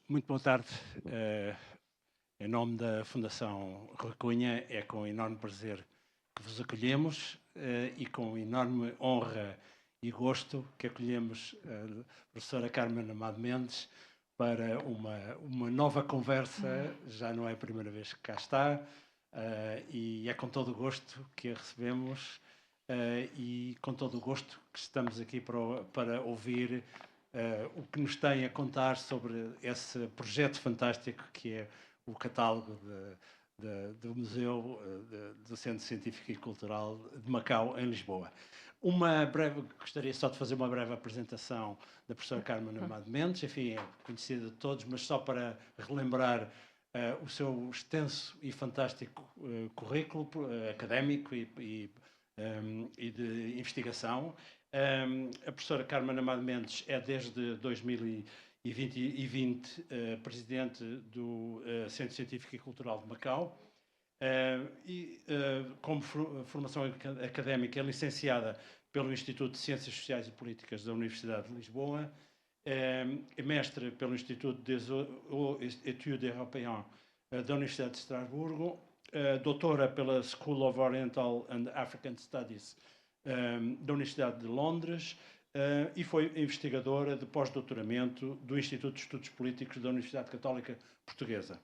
Muito boa tarde. Em nome da Fundação Rui Cunha, é com enorme prazer que vos acolhemos e com enorme honra e gosto que acolhemos a professora Carmen Amado Mendes para uma nova conversa. Já não é a primeira vez que cá está e é com todo o gosto que a recebemos e com todo o gosto que estamos aqui para ouvir o que nos tem a contar sobre esse projeto fantástico que é o catálogo do Museu do Centro Científico e Cultural de Macau, em Lisboa. Gostaria só de fazer uma breve apresentação da professora Carmen Amado Mendes, enfim, é conhecida de todos, mas só para relembrar o seu extenso e fantástico currículo académico e de investigação. A professora Carmen Amado Mendes é desde 2020 presidente do Centro Científico e Cultural de Macau como formação académica é licenciada pelo Instituto de Ciências Sociais e Políticas da Universidade de Lisboa, é mestre pelo Instituto des Études Européennes da Universidade de Estrasburgo, doutora pela School of Oriental and African Studies da Universidade de Londres e foi investigadora de pós-doutoramento do Instituto de Estudos Políticos da Universidade Católica Portuguesa.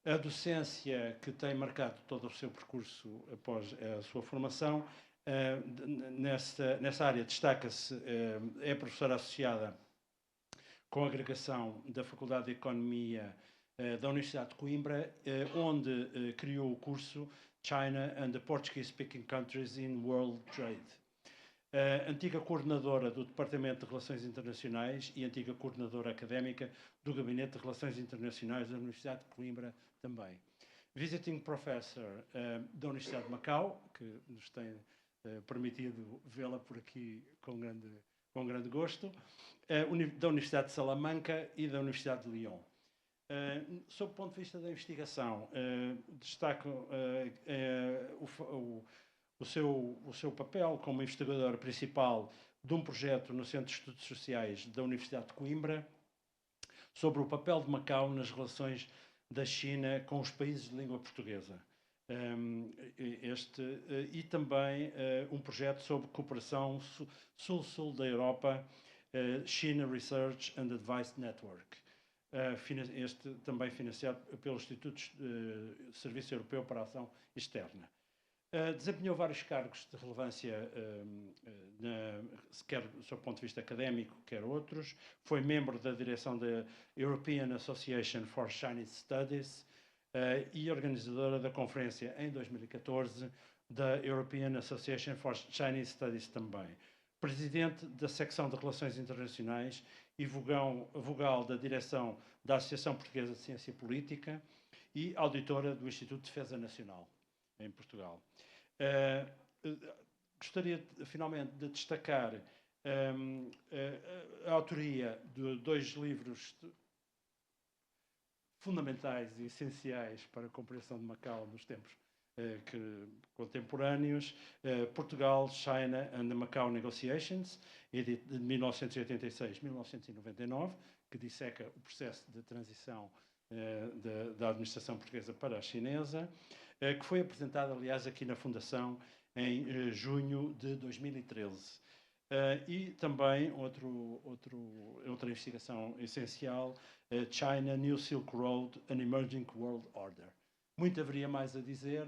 A docência que tem marcado todo o seu percurso após a sua formação, nessa área destaca-se, é professora associada com agregação da Faculdade de Economia da Universidade de Coimbra, onde criou o curso China and the Portuguese-Speaking Countries in World Trade. Antiga coordenadora do Departamento de Relações Internacionais e antiga coordenadora académica do Gabinete de Relações Internacionais da Universidade de Coimbra também. Visiting Professor da Universidade de Macau, que nos tem permitido vê-la por aqui com grande gosto, da Universidade de Salamanca e da Universidade de Lyon. Sob o ponto de vista da investigação, destaco o seu papel como investigador principal de um projeto no Centro de Estudos Sociais da Universidade de Coimbra sobre o papel de Macau nas relações da China com os países de língua portuguesa. E também um projeto sobre cooperação sul-sul da Europa, China Research and Advice Network. Este também financiado pelo Instituto de Serviço Europeu para a Ação Externa. Desempenhou vários cargos de relevância, quer do seu ponto de vista académico, quer outros. Foi membro da direção da European Association for Chinese Studies e organizadora da conferência em 2014 da European Association for Chinese Studies também. Presidente da secção de Relações Internacionais e vogal da direção da Associação Portuguesa de Ciência Política e auditora do Instituto de Defesa Nacional, em Portugal. Gostaria, finalmente, de destacar a autoria de dois livros fundamentais e essenciais para a compreensão de Macau nos tempos contemporâneos, Portugal, China and the Macau Negotiations, de 1986-1999, que disseca o processo de transição da administração portuguesa para a chinesa, que foi apresentado, aliás, aqui na Fundação em junho de 2013. E também outra investigação essencial, China, New Silk Road, An Emerging World Order. Muito haveria mais a dizer,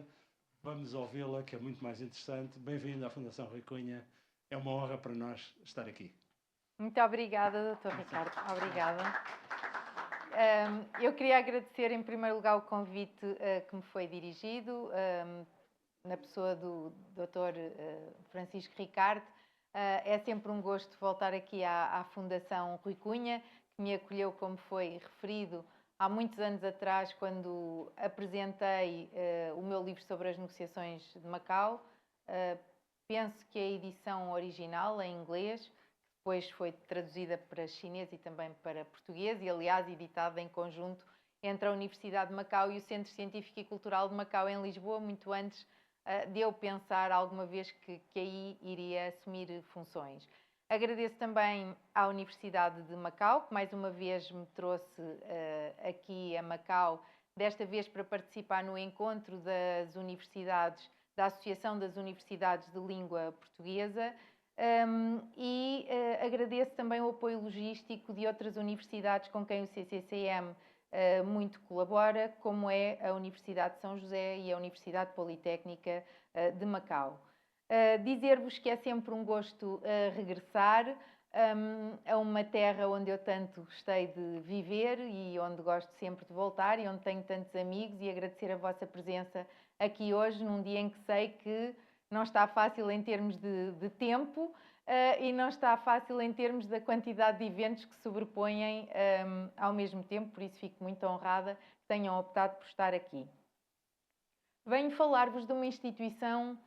vamos ouvi-la, que é muito mais interessante. Bem-vindo à Fundação Rui Cunha, é uma honra para nós estar aqui. Muito obrigada, Dr. Ricardo. Obrigada. Eu queria agradecer, em primeiro lugar, o convite que me foi dirigido, na pessoa do Dr. Francisco Ricardo. É sempre um gosto voltar aqui à Fundação Rui Cunha, que me acolheu, como foi referido, há muitos anos atrás, quando apresentei o meu livro sobre as negociações de Macau. Penso que a edição original, em inglês, depois foi traduzida para chinês e também para português e, aliás, editada em conjunto entre a Universidade de Macau e o Centro Científico e Cultural de Macau, em Lisboa, muito antes de eu pensar alguma vez que aí iria assumir funções. Agradeço também à Universidade de Macau, que mais uma vez me trouxe aqui a Macau, desta vez para participar no encontro das universidades, da Associação das Universidades de Língua Portuguesa, e agradeço também o apoio logístico de outras universidades com quem o CCCM muito colabora, como é a Universidade de São José e a Universidade Politécnica de Macau. Dizer-vos que é sempre um gosto regressar a uma terra onde eu tanto gostei de viver e onde gosto sempre de voltar e onde tenho tantos amigos, e agradecer a vossa presença aqui hoje, num dia em que sei que não está fácil em termos de tempo e não está fácil em termos da quantidade de eventos que se sobrepõem ao mesmo tempo, por isso fico muito honrada que tenham optado por estar aqui. Venho falar-vos de uma instituição,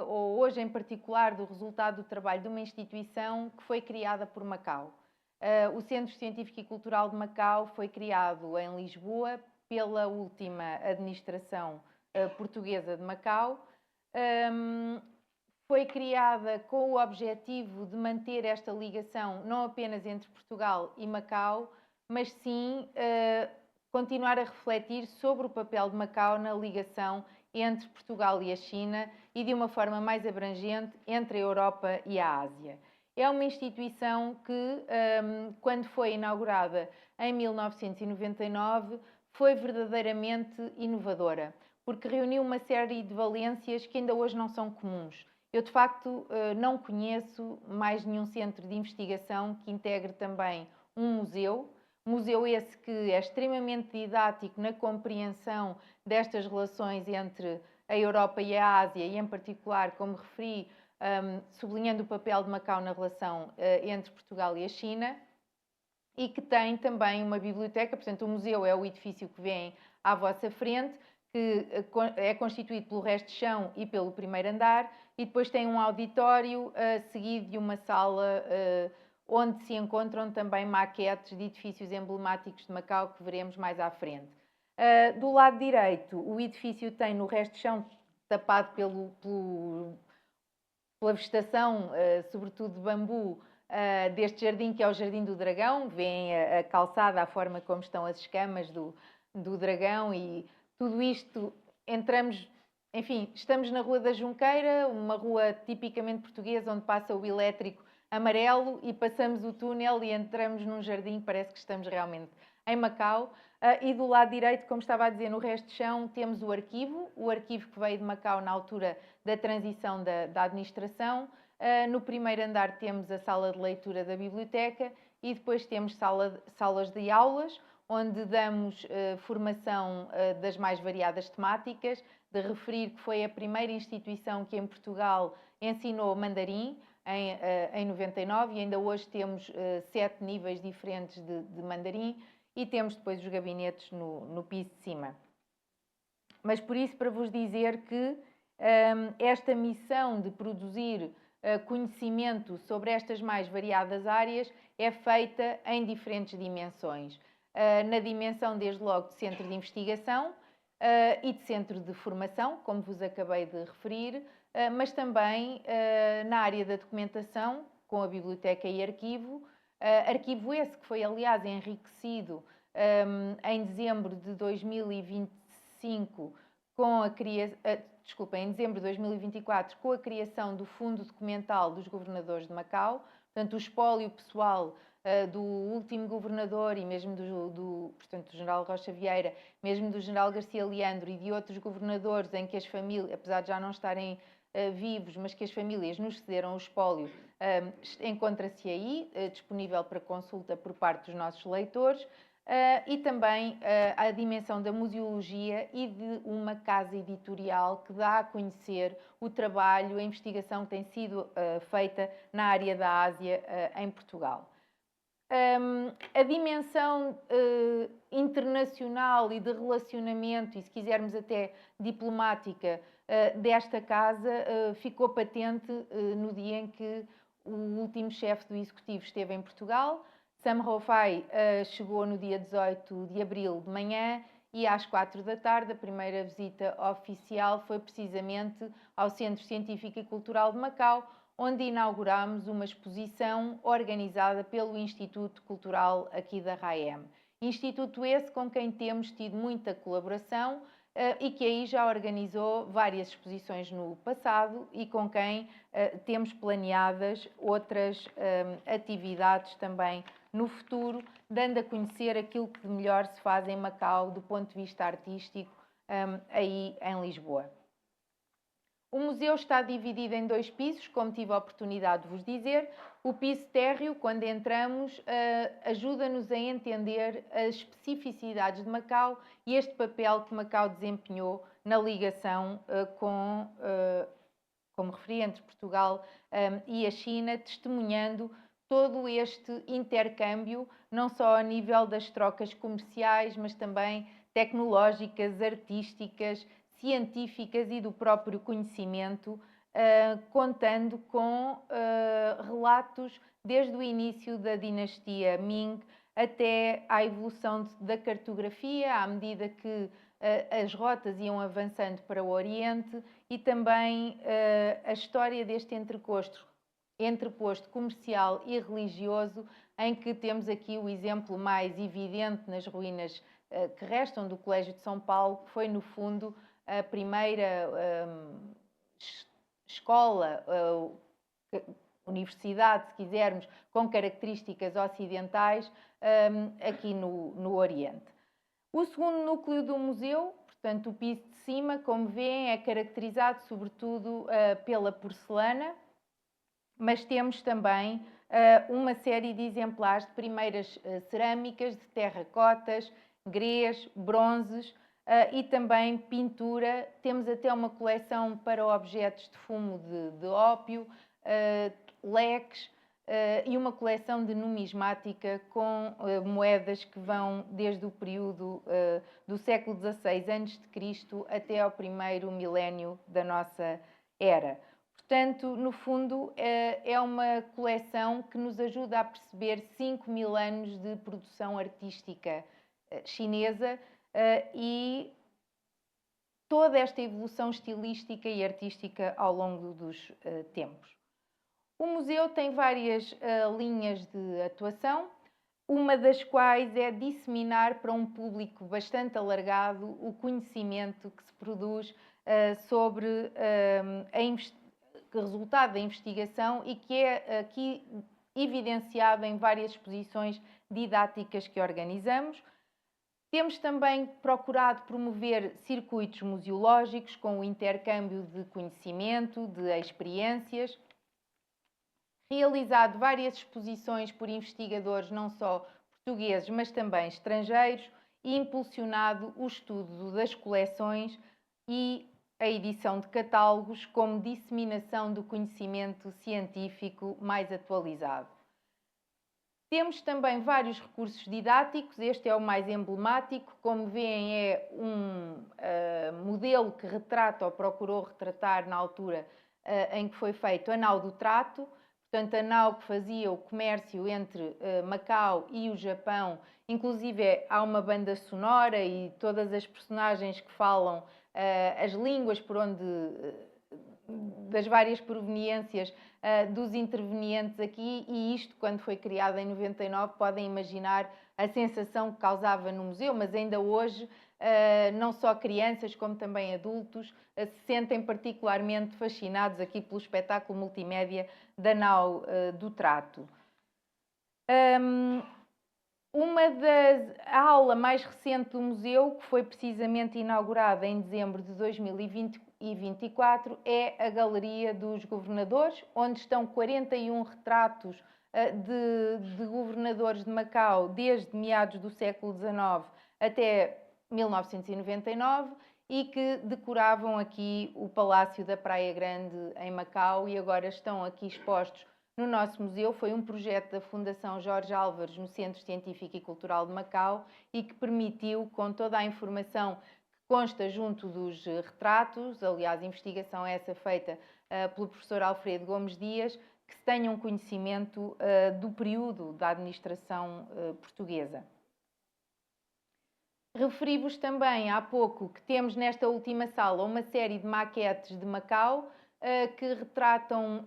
ou hoje em particular do resultado do trabalho de uma instituição que foi criada por Macau. O Centro Científico e Cultural de Macau foi criado em Lisboa pela última administração portuguesa de Macau. Foi criada com o objetivo de manter esta ligação não apenas entre Portugal e Macau, mas sim continuar a refletir sobre o papel de Macau na ligação entre Portugal e a China e, de uma forma mais abrangente, entre a Europa e a Ásia. É uma instituição que, quando foi inaugurada em 1999, foi verdadeiramente inovadora, porque reuniu uma série de valências que ainda hoje não são comuns. Eu, de facto, não conheço mais nenhum centro de investigação que integre também um museu. Museu esse que é extremamente didático na compreensão destas relações entre a Europa e a Ásia e, em particular, como referi, sublinhando o papel de Macau na relação entre Portugal e a China, e que tem também uma biblioteca. Portanto, o museu é o edifício que vem à vossa frente, que é constituído pelo resto de chão e pelo primeiro andar, e depois tem um auditório seguido de uma sala onde se encontram também maquetes de edifícios emblemáticos de Macau, que veremos mais à frente. Do lado direito, o edifício tem no resto de chão, tapado pela vegetação, sobretudo de bambu, deste jardim, que é o Jardim do Dragão. Vêem a calçada, a forma como estão as escamas do dragão, e tudo isto, estamos na Rua da Junqueira, uma rua tipicamente portuguesa, onde passa o elétrico amarelo, e passamos o túnel e entramos num jardim, parece que estamos realmente em Macau. E do lado direito, como estava a dizer, no resto de chão, temos o arquivo que veio de Macau na altura da transição da administração. No primeiro andar temos a sala de leitura da biblioteca, e depois temos salas de aulas, onde damos formação das mais variadas temáticas. De referir que foi a primeira instituição que em Portugal ensinou mandarim, em 99, e ainda hoje temos 7 níveis diferentes de mandarim, e temos depois os gabinetes no piso de cima. Mas por isso, para vos dizer que esta missão de produzir conhecimento sobre estas mais variadas áreas é feita em diferentes dimensões. Na dimensão, desde logo, de centro de investigação e de centro de formação, como vos acabei de referir, mas também na área da documentação, com a biblioteca e arquivo. Arquivo esse que foi, aliás, enriquecido em dezembro de 2025 em dezembro de 2024, com a criação do Fundo Documental dos Governadores de Macau. Portanto, o espólio pessoal do último governador e mesmo portanto, do general Rocha Vieira, mesmo do general Garcia Leandro e de outros governadores, em que as famílias, apesar de já não estarem vivos, mas que as famílias nos cederam o espólio, encontra-se aí, disponível para consulta por parte dos nossos leitores. E também a dimensão da museologia e de uma casa editorial que dá a conhecer o trabalho, a investigação que tem sido feita na área da Ásia em Portugal. A dimensão internacional e de relacionamento, e se quisermos até diplomática, desta casa ficou patente no dia em que o último chefe do Executivo esteve em Portugal. Sam Rofai chegou no dia 18 de abril de manhã, e às 4 da tarde a primeira visita oficial foi precisamente ao Centro Científico e Cultural de Macau, onde inaugurámos uma exposição organizada pelo Instituto Cultural aqui da RAEM. Instituto esse com quem temos tido muita colaboração e que aí já organizou várias exposições no passado e com quem temos planeadas outras atividades também no futuro, dando a conhecer aquilo que de melhor se faz em Macau do ponto de vista artístico aí em Lisboa. O museu está dividido em 2 pisos, como tive a oportunidade de vos dizer. O piso térreo, quando entramos, ajuda-nos a entender as especificidades de Macau e este papel que Macau desempenhou na ligação como referi, entre Portugal e a China, testemunhando todo este intercâmbio, não só a nível das trocas comerciais, mas também tecnológicas, artísticas, científicas e do próprio conhecimento, contando com relatos desde o início da dinastia Ming até à evolução da cartografia, à medida que as rotas iam avançando para o Oriente e também a história deste entreposto comercial e religioso, em que temos aqui o exemplo mais evidente nas ruínas que restam do Colégio de São Paulo, que foi, no fundo, a primeira escola, universidade, se quisermos, com características ocidentais aqui no Oriente. O segundo núcleo do museu, portanto, o piso de cima, como veem, é caracterizado sobretudo pela porcelana, mas temos também uma série de exemplares de primeiras cerâmicas, de terracotas, grês, bronzes e também pintura. Temos até uma coleção para objetos de fumo de ópio, leques e uma coleção de numismática com moedas que vão desde o período do século XVI a.C. até ao primeiro milénio da nossa era. Portanto, no fundo, é uma coleção que nos ajuda a perceber 5.000 anos de produção artística chinesa e toda esta evolução estilística e artística ao longo dos tempos. O museu tem várias linhas de atuação, uma das quais é disseminar para um público bastante alargado o conhecimento que se produz sobre resultado da investigação e que é aqui evidenciado em várias exposições didáticas que organizamos. Temos também procurado promover circuitos museológicos com o intercâmbio de conhecimento, de experiências, realizado várias exposições por investigadores não só portugueses, mas também estrangeiros, e impulsionado o estudo das coleções e a edição de catálogos como disseminação do conhecimento científico mais atualizado. Temos também vários recursos didáticos, este é o mais emblemático, como veem é um modelo que retrata ou procurou retratar na altura em que foi feito a nau do trato, portanto a nau que fazia o comércio entre Macau e o Japão, inclusive há uma banda sonora e todas as personagens que falam as línguas por onde, das várias proveniências dos intervenientes aqui, e isto, quando foi criado em 99, podem imaginar a sensação que causava no museu, mas ainda hoje não só crianças como também adultos se sentem particularmente fascinados aqui pelo espetáculo multimédia da nau do trato. A aula mais recente do museu, que foi precisamente inaugurada em dezembro de 2024, é a Galeria dos Governadores, onde estão 41 retratos de governadores de Macau desde meados do século XIX até 1999 e que decoravam aqui o Palácio da Praia Grande em Macau e agora estão aqui expostos no nosso museu. Foi um projeto da Fundação Jorge Álvares no Centro Científico e Cultural de Macau e que permitiu, com toda a informação que consta junto dos retratos, aliás, a investigação essa feita pelo professor Alfredo Gomes Dias, que se tenha um conhecimento do período da administração portuguesa. Referi-vos também há pouco que temos nesta última sala uma série de maquetes de Macau, que retratam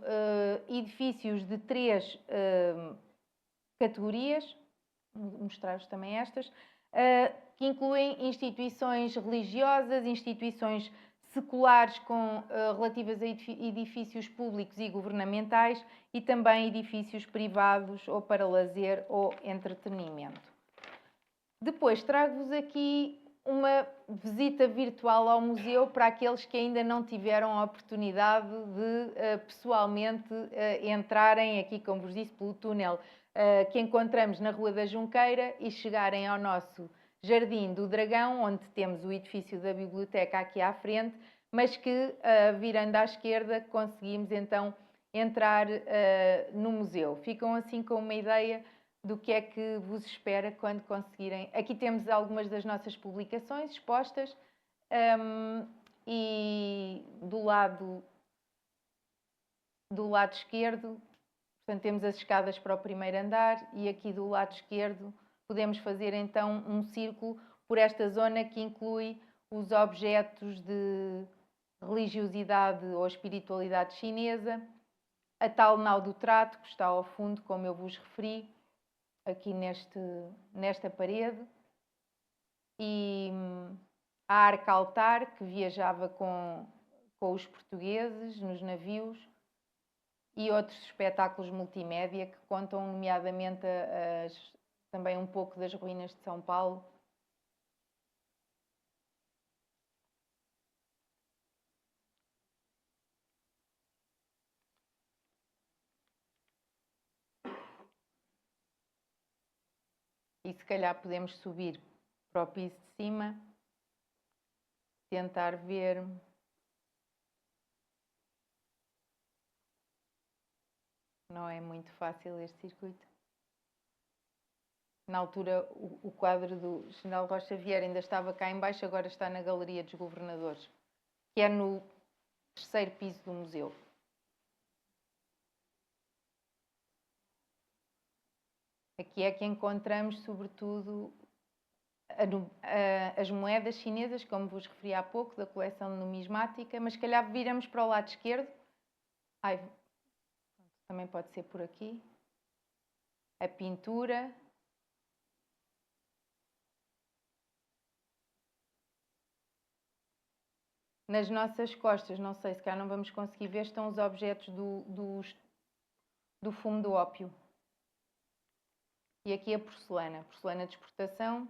edifícios de 3 categorias, vou mostrar-vos também estas, que incluem instituições religiosas, instituições seculares relativas a edifícios públicos e governamentais e também edifícios privados ou para lazer ou entretenimento. Depois trago-vos aqui uma visita virtual ao museu para aqueles que ainda não tiveram a oportunidade de pessoalmente entrarem aqui, como vos disse, pelo túnel que encontramos na Rua da Junqueira e chegarem ao nosso Jardim do Dragão, onde temos o edifício da biblioteca aqui à frente, mas que, virando à esquerda, conseguimos então entrar no museu. Ficam assim com uma ideia do que é que vos espera quando conseguirem. Aqui temos algumas das nossas publicações expostas e do lado esquerdo, portanto, temos as escadas para o primeiro andar e aqui do lado esquerdo podemos fazer então um círculo por esta zona que inclui os objetos de religiosidade ou espiritualidade chinesa, a tal nau do trato que está ao fundo, como eu vos referi, aqui nesta parede, e a arca-altar que viajava com os portugueses nos navios e outros espetáculos multimédia que contam nomeadamente também um pouco das ruínas de São Paulo. E se calhar podemos subir para o piso de cima, tentar ver. Não é muito fácil este circuito. Na altura, o quadro do General Rocha Vieira ainda estava cá em baixo, agora está na Galeria dos Governadores, que é no 3º piso do museu. Aqui é que encontramos, sobretudo, as moedas chinesas, como vos referi há pouco, da coleção numismática, mas se calhar viramos para o lado esquerdo. Também pode ser por aqui. A pintura. Nas nossas costas, não sei, se calhar não vamos conseguir ver, estão os objetos do fumo do ópio. E aqui a porcelana de exportação.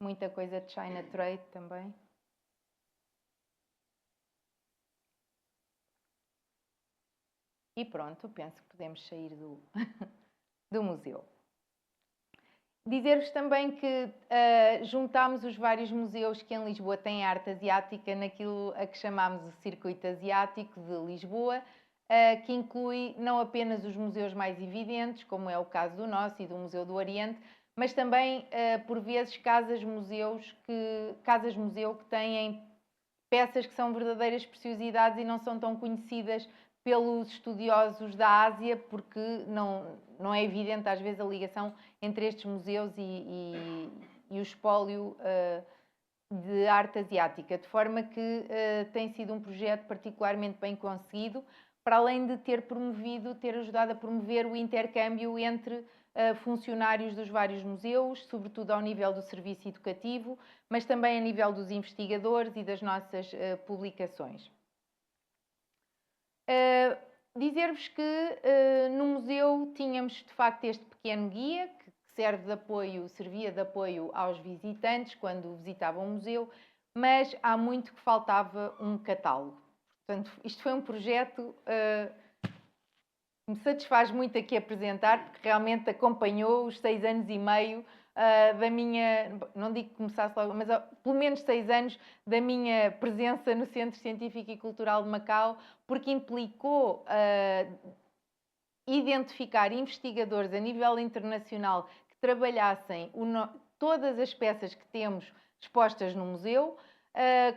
Muita coisa de China Trade também. E pronto, penso que podemos sair do museu. Dizer-vos também que juntámos os vários museus que em Lisboa têm arte asiática naquilo a que chamámos o Circuito Asiático de Lisboa, que inclui não apenas os museus mais evidentes, como é o caso do nosso e do Museu do Oriente, mas também, por vezes, casas-museu que têm peças que são verdadeiras preciosidades e não são tão conhecidas pelos estudiosos da Ásia, porque não é evidente às vezes a ligação entre estes museus e o espólio de arte asiática, de forma que tem sido um projeto particularmente bem conseguido, para além de ter ajudado a promover o intercâmbio entre funcionários dos vários museus, sobretudo ao nível do serviço educativo, mas também a nível dos investigadores e das nossas publicações. Dizer-vos que no museu tínhamos de facto este pequeno guia que servia de apoio aos visitantes quando visitavam o museu, mas há muito que faltava um catálogo. Portanto, isto foi um projeto que me satisfaz muito aqui apresentar, porque realmente acompanhou os 6 anos e meio da minha, não digo que começasse logo, mas pelo menos 6 anos da minha presença no Centro Científico e Cultural de Macau, porque implicou identificar investigadores a nível internacional que trabalhassem todas as peças que temos expostas no museu,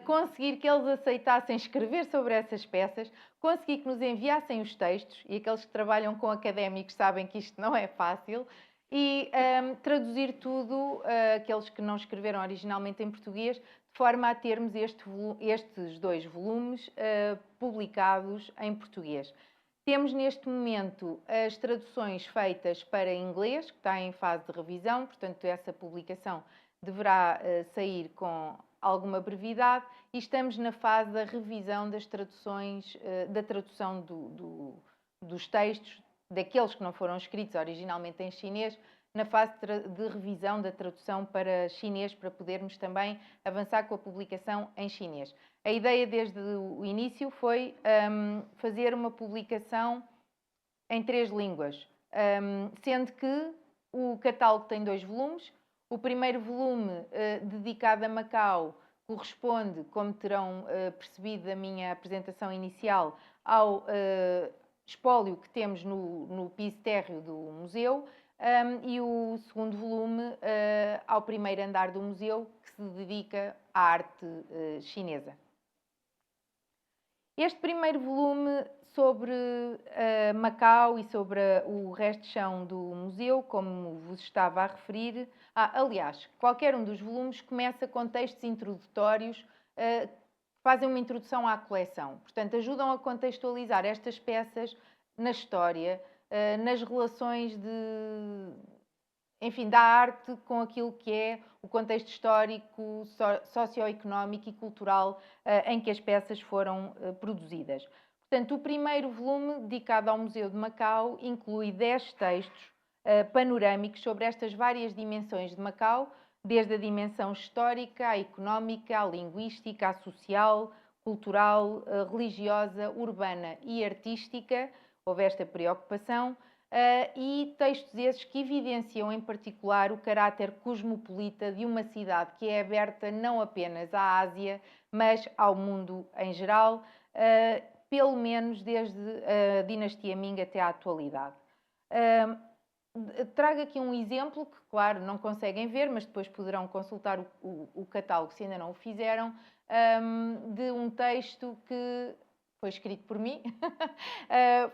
conseguir que eles aceitassem escrever sobre essas peças, conseguir que nos enviassem os textos, e aqueles que trabalham com académicos sabem que isto não é fácil, e traduzir tudo, aqueles que não escreveram originalmente em português, de forma a termos estes 2 volumes publicados em português. Temos neste momento as traduções feitas para inglês, que está em fase de revisão, portanto essa publicação deverá sair com alguma brevidade, e estamos na fase da revisão das traduções, da tradução dos textos, daqueles que não foram escritos originalmente em chinês, na fase de revisão da tradução para chinês, para podermos também avançar com a publicação em chinês. A ideia desde o início foi fazer uma publicação em 3 línguas, sendo que o catálogo tem 2 volumes. O primeiro volume, dedicado a Macau, corresponde, como terão percebido da minha apresentação inicial, ao espólio que temos no piso térreo do museu, e o segundo volume ao primeiro andar do museu, que se dedica à arte chinesa. Este primeiro volume sobre Macau e sobre o resto de chão do museu, como vos estava a referir. Aliás, qualquer um dos volumes começa com textos introdutórios que fazem uma introdução à coleção. Portanto, ajudam a contextualizar estas peças na história, nas relações enfim, da arte com aquilo que é o contexto histórico, socioeconómico e cultural em que as peças foram produzidas. Portanto, o primeiro volume, dedicado ao Museu de Macau, inclui 10 textos panorâmicos sobre estas várias dimensões de Macau, desde a dimensão histórica, à económica, à linguística, à social, cultural, religiosa, urbana e artística. Houve esta preocupação. E textos esses que evidenciam em particular o caráter cosmopolita de uma cidade que é aberta não apenas à Ásia, mas ao mundo em geral, pelo menos desde a dinastia Ming até à atualidade. Trago aqui um exemplo que, claro, não conseguem ver, mas depois poderão consultar o catálogo se ainda não o fizeram, de um texto que foi escrito por mim,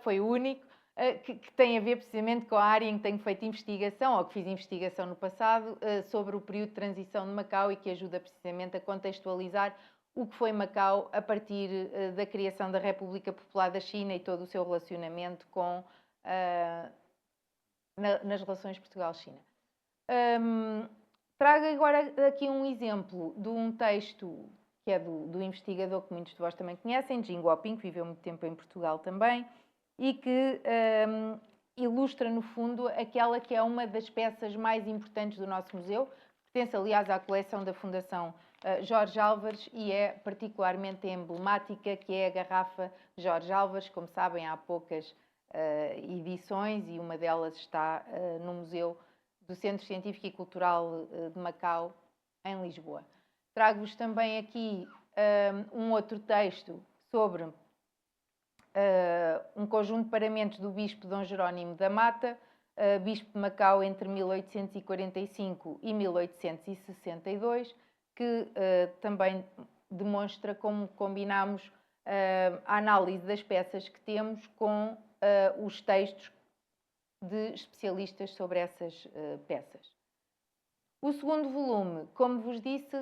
foi o único, que tem a ver precisamente com a área em que tenho feito investigação, ou que fiz investigação no passado, sobre o período de transição de Macau e que ajuda precisamente a contextualizar o que foi Macau a partir da criação da República Popular da China e todo o seu relacionamento com, nas relações Portugal-China. Trago agora aqui um exemplo de um texto que é do investigador que muitos de vós também conhecem, Jing Guoping, que viveu muito tempo em Portugal também, e que ilustra, no fundo, aquela que é uma das peças mais importantes do nosso museu. Pertence, aliás, à coleção da Fundação Jorge Álvares e é particularmente emblemática, que é a garrafa Jorge Álvares. Como sabem, há poucas edições e uma delas está no Museu do Centro Científico e Cultural de Macau, em Lisboa. Trago-vos também aqui um outro texto sobre um conjunto de paramentos do Bispo Dom Jerónimo da Mata, Bispo de Macau entre 1845 e 1862, que também demonstra como combinamos a análise das peças que temos com os textos de especialistas sobre essas peças. O segundo volume, como vos disse,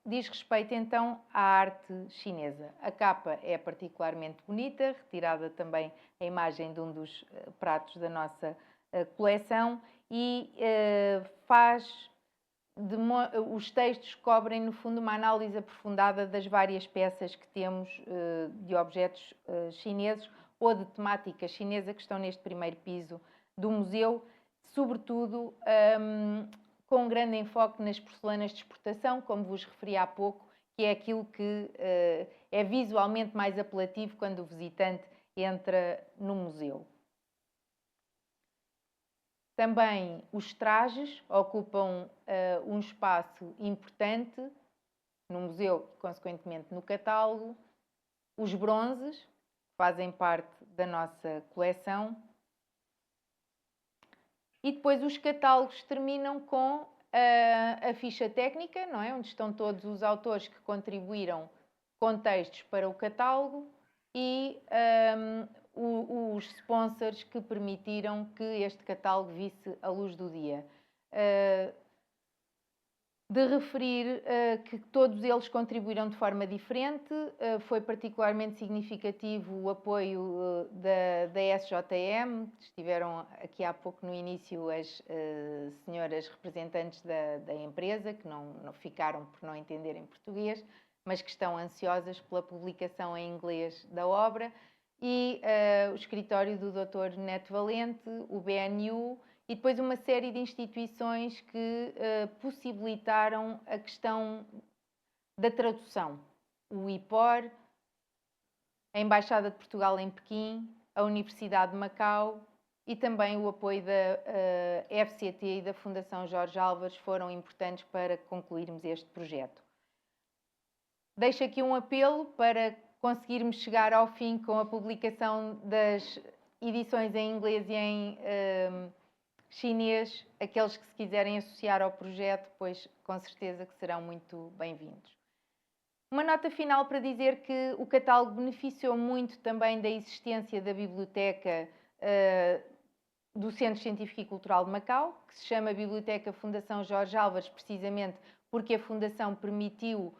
diz respeito então à arte chinesa. A capa é particularmente bonita, retirada também a imagem de um dos pratos da nossa coleção e os textos cobrem, no fundo, uma análise aprofundada das várias peças que temos de objetos chineses ou de temática chinesa que estão neste primeiro piso do museu, sobretudo com um grande enfoque nas porcelanas de exportação, como vos referi há pouco, que é aquilo que é visualmente mais apelativo quando o visitante entra no museu. Também os trajes ocupam um espaço importante no museu e, consequentemente, no catálogo. Os bronzes fazem parte da nossa coleção. E depois os catálogos terminam com a ficha técnica, não é? Onde estão todos os autores que contribuíram com textos para o catálogo e os sponsors que permitiram que este catálogo visse a luz do dia. de referir que todos eles contribuíram de forma diferente. Foi particularmente significativo o apoio da SJM. Estiveram aqui há pouco no início as senhoras representantes da empresa, que não ficaram por não entenderem português, mas que estão ansiosas pela publicação em inglês da obra, e o escritório do Dr. Neto Valente, o BNU, e depois uma série de instituições que possibilitaram a questão da tradução. O IPOR, a Embaixada de Portugal em Pequim, a Universidade de Macau e também o apoio da FCT e da Fundação Jorge Álvares foram importantes para concluirmos este projeto. Deixo aqui um apelo para conseguirmos chegar ao fim com a publicação das edições em inglês e em chinês, aqueles que se quiserem associar ao projeto, pois com certeza que serão muito bem-vindos. Uma nota final para dizer que o catálogo beneficiou muito também da existência da biblioteca do Centro Científico e Cultural de Macau, que se chama Biblioteca Fundação Jorge Álvares, precisamente porque a Fundação permitiu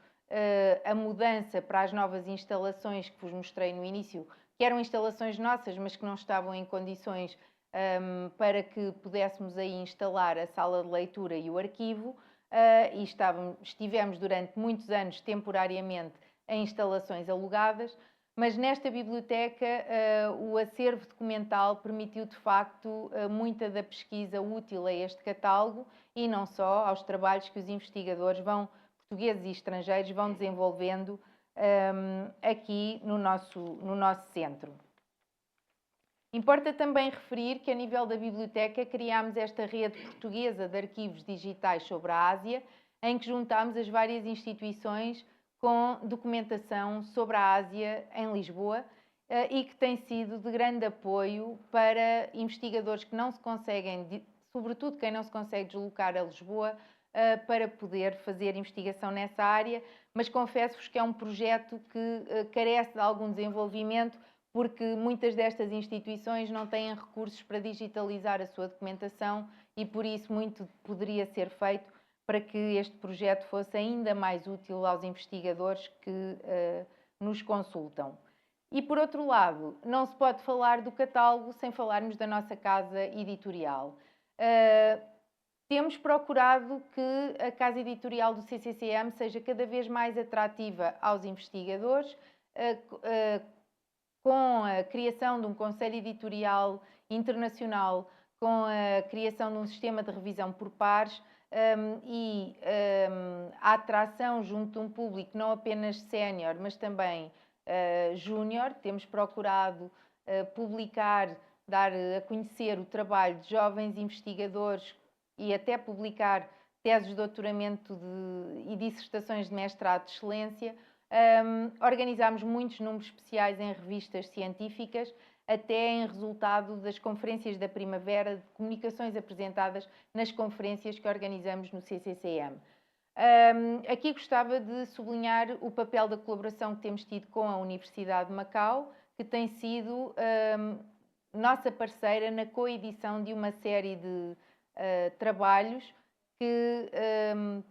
a mudança para as novas instalações que vos mostrei no início, que eram instalações nossas, mas que não estavam em condições para que pudéssemos aí instalar a sala de leitura e o arquivo, e estivemos durante muitos anos temporariamente em instalações alugadas, mas nesta biblioteca o acervo documental permitiu de facto muita da pesquisa útil a este catálogo e não só aos trabalhos que os investigadores portugueses e estrangeiros vão desenvolvendo aqui no nosso centro. Importa também referir que, a nível da biblioteca, criámos esta rede portuguesa de arquivos digitais sobre a Ásia, em que juntámos as várias instituições com documentação sobre a Ásia em Lisboa e que tem sido de grande apoio para investigadores que não se conseguem, sobretudo quem não se consegue deslocar a Lisboa, para poder fazer investigação nessa área, mas confesso-vos que é um projeto que carece de algum desenvolvimento, porque muitas destas instituições não têm recursos para digitalizar a sua documentação e por isso muito poderia ser feito para que este projeto fosse ainda mais útil aos investigadores que nos consultam. E por outro lado, não se pode falar do catálogo sem falarmos da nossa casa editorial. Temos procurado que a casa editorial do CCCM seja cada vez mais atrativa aos investigadores, com a criação de um conselho editorial internacional, com a criação de um sistema de revisão por pares e a atração junto de um público não apenas sénior, mas também júnior. Temos procurado publicar, dar a conhecer o trabalho de jovens investigadores e até publicar teses de doutoramento e dissertações de mestrado de excelência. Organizámos muitos números especiais em revistas científicas, até em resultado das conferências da primavera, de comunicações apresentadas nas conferências que organizamos no CCCM. Aqui gostava de sublinhar o papel da colaboração que temos tido com a Universidade de Macau, que tem sido nossa parceira na coedição de uma série de trabalhos que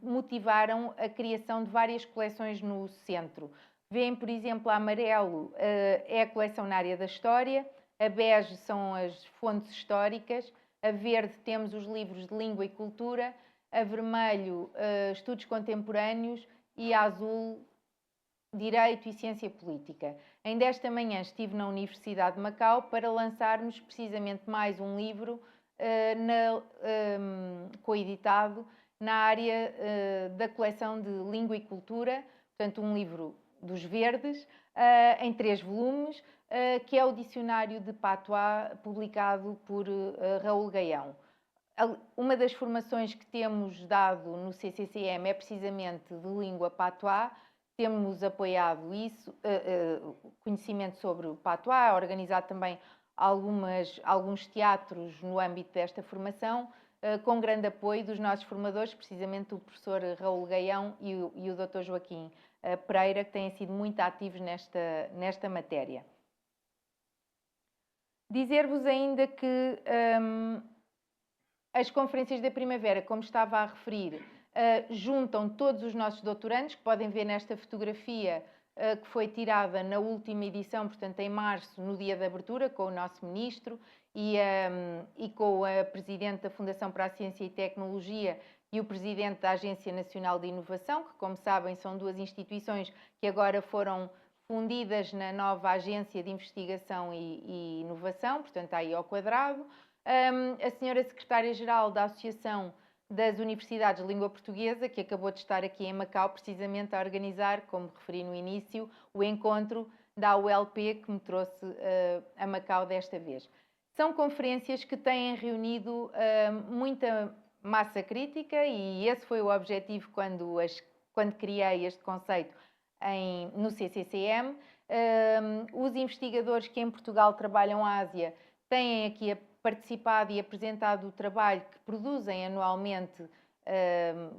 motivaram a criação de várias coleções no centro. Vêem, por exemplo, a amarelo é a coleção na área da história, a bege são as fontes históricas, a verde temos os livros de língua e cultura, a vermelho estudos contemporâneos e a azul direito e ciência política. Ainda esta manhã estive na Universidade de Macau para lançarmos precisamente mais um livro coeditado na área da coleção de língua e cultura, portanto um livro dos verdes, em 3 volumes, que é o Dicionário de Patois, publicado por Raul Gaião. Uma das formações que temos dado no CCCM é precisamente de língua patois. Temos apoiado isso, conhecimento sobre o patois, organizado também alguns teatros no âmbito desta formação, com grande apoio dos nossos formadores, precisamente o professor Raul Gaião e o Dr. Joaquim Pereira, que têm sido muito ativos nesta matéria. Dizer-vos ainda que as conferências da primavera, como estava a referir, juntam todos os nossos doutorandos, que podem ver nesta fotografia que foi tirada na última edição, portanto em março, no dia da abertura, com o nosso ministro e com a presidente da Fundação para a Ciência e Tecnologia e o presidente da Agência Nacional de Inovação, que, como sabem, são duas instituições que agora foram fundidas na nova Agência de Investigação e Inovação, portanto, aí ao quadrado. A senhora secretária-geral da Associação das Universidades de Língua Portuguesa, que acabou de estar aqui em Macau, precisamente a organizar, como referi no início, o encontro da ULP, que me trouxe a Macau desta vez. São conferências que têm reunido muita massa crítica e esse foi o objetivo quando criei este conceito no CCCM. Os investigadores que em Portugal trabalham a Ásia têm aqui participado e apresentado o trabalho que produzem anualmente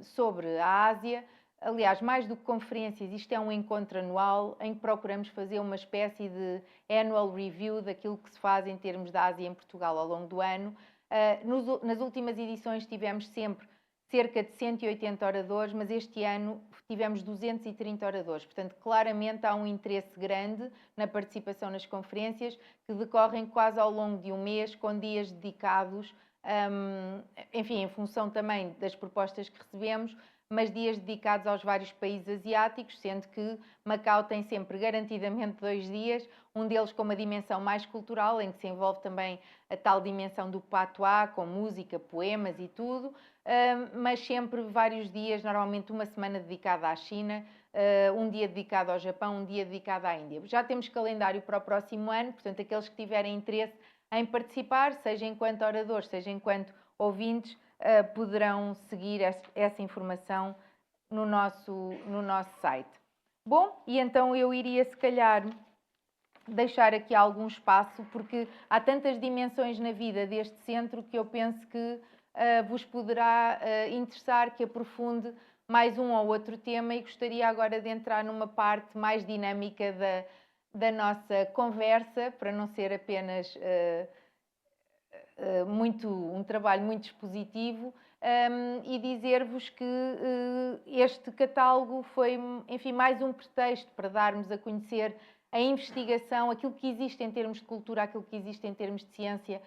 sobre a Ásia. Aliás, mais do que conferências, isto é um encontro anual em que procuramos fazer uma espécie de annual review daquilo que se faz em termos da Ásia em Portugal ao longo do ano. Nas últimas edições tivemos sempre cerca de 180 oradores, mas este ano tivemos 230 oradores. Portanto, claramente há um interesse grande na participação nas conferências, que decorrem quase ao longo de um mês, com dias dedicados, enfim, em função também das propostas que recebemos, mas dias dedicados aos vários países asiáticos, sendo que Macau tem sempre garantidamente 2 dias, um deles com uma dimensão mais cultural, em que se envolve também a tal dimensão do patuá, com música, poemas e tudo, mas sempre vários dias, normalmente uma semana dedicada à China, um dia dedicado ao Japão, um dia dedicado à Índia. Já temos calendário para o próximo ano, portanto, aqueles que tiverem interesse em participar, seja enquanto oradores, seja enquanto ouvintes, poderão seguir essa informação no nosso site. Bom, e então eu iria, se calhar, deixar aqui algum espaço, porque há tantas dimensões na vida deste centro que eu penso que vos poderá interessar que aprofunde mais um ou outro tema, e gostaria agora de entrar numa parte mais dinâmica da nossa conversa, para não ser apenas um trabalho muito expositivo, e dizer-vos que este catálogo foi, enfim, mais um pretexto para darmos a conhecer a investigação, aquilo que existe em termos de cultura, aquilo que existe em termos de ciência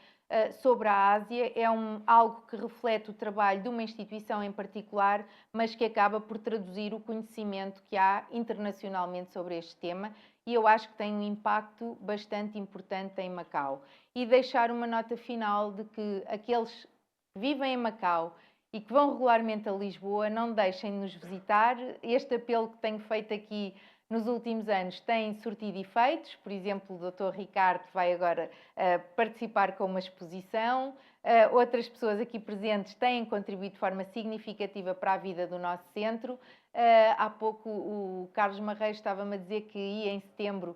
sobre a Ásia. É algo que reflete o trabalho de uma instituição em particular, mas que acaba por traduzir o conhecimento que há internacionalmente sobre este tema, e eu acho que tem um impacto bastante importante em Macau. E deixar uma nota final de que aqueles que vivem em Macau e que vão regularmente a Lisboa, não deixem de nos visitar. Este apelo que tenho feito aqui nos últimos anos tem surtido efeitos. Por exemplo, o Dr. Ricardo vai agora participar com uma exposição. Outras pessoas aqui presentes têm contribuído de forma significativa para a vida do nosso centro. Há pouco o Carlos Marreiro estava-me a dizer que ia em setembro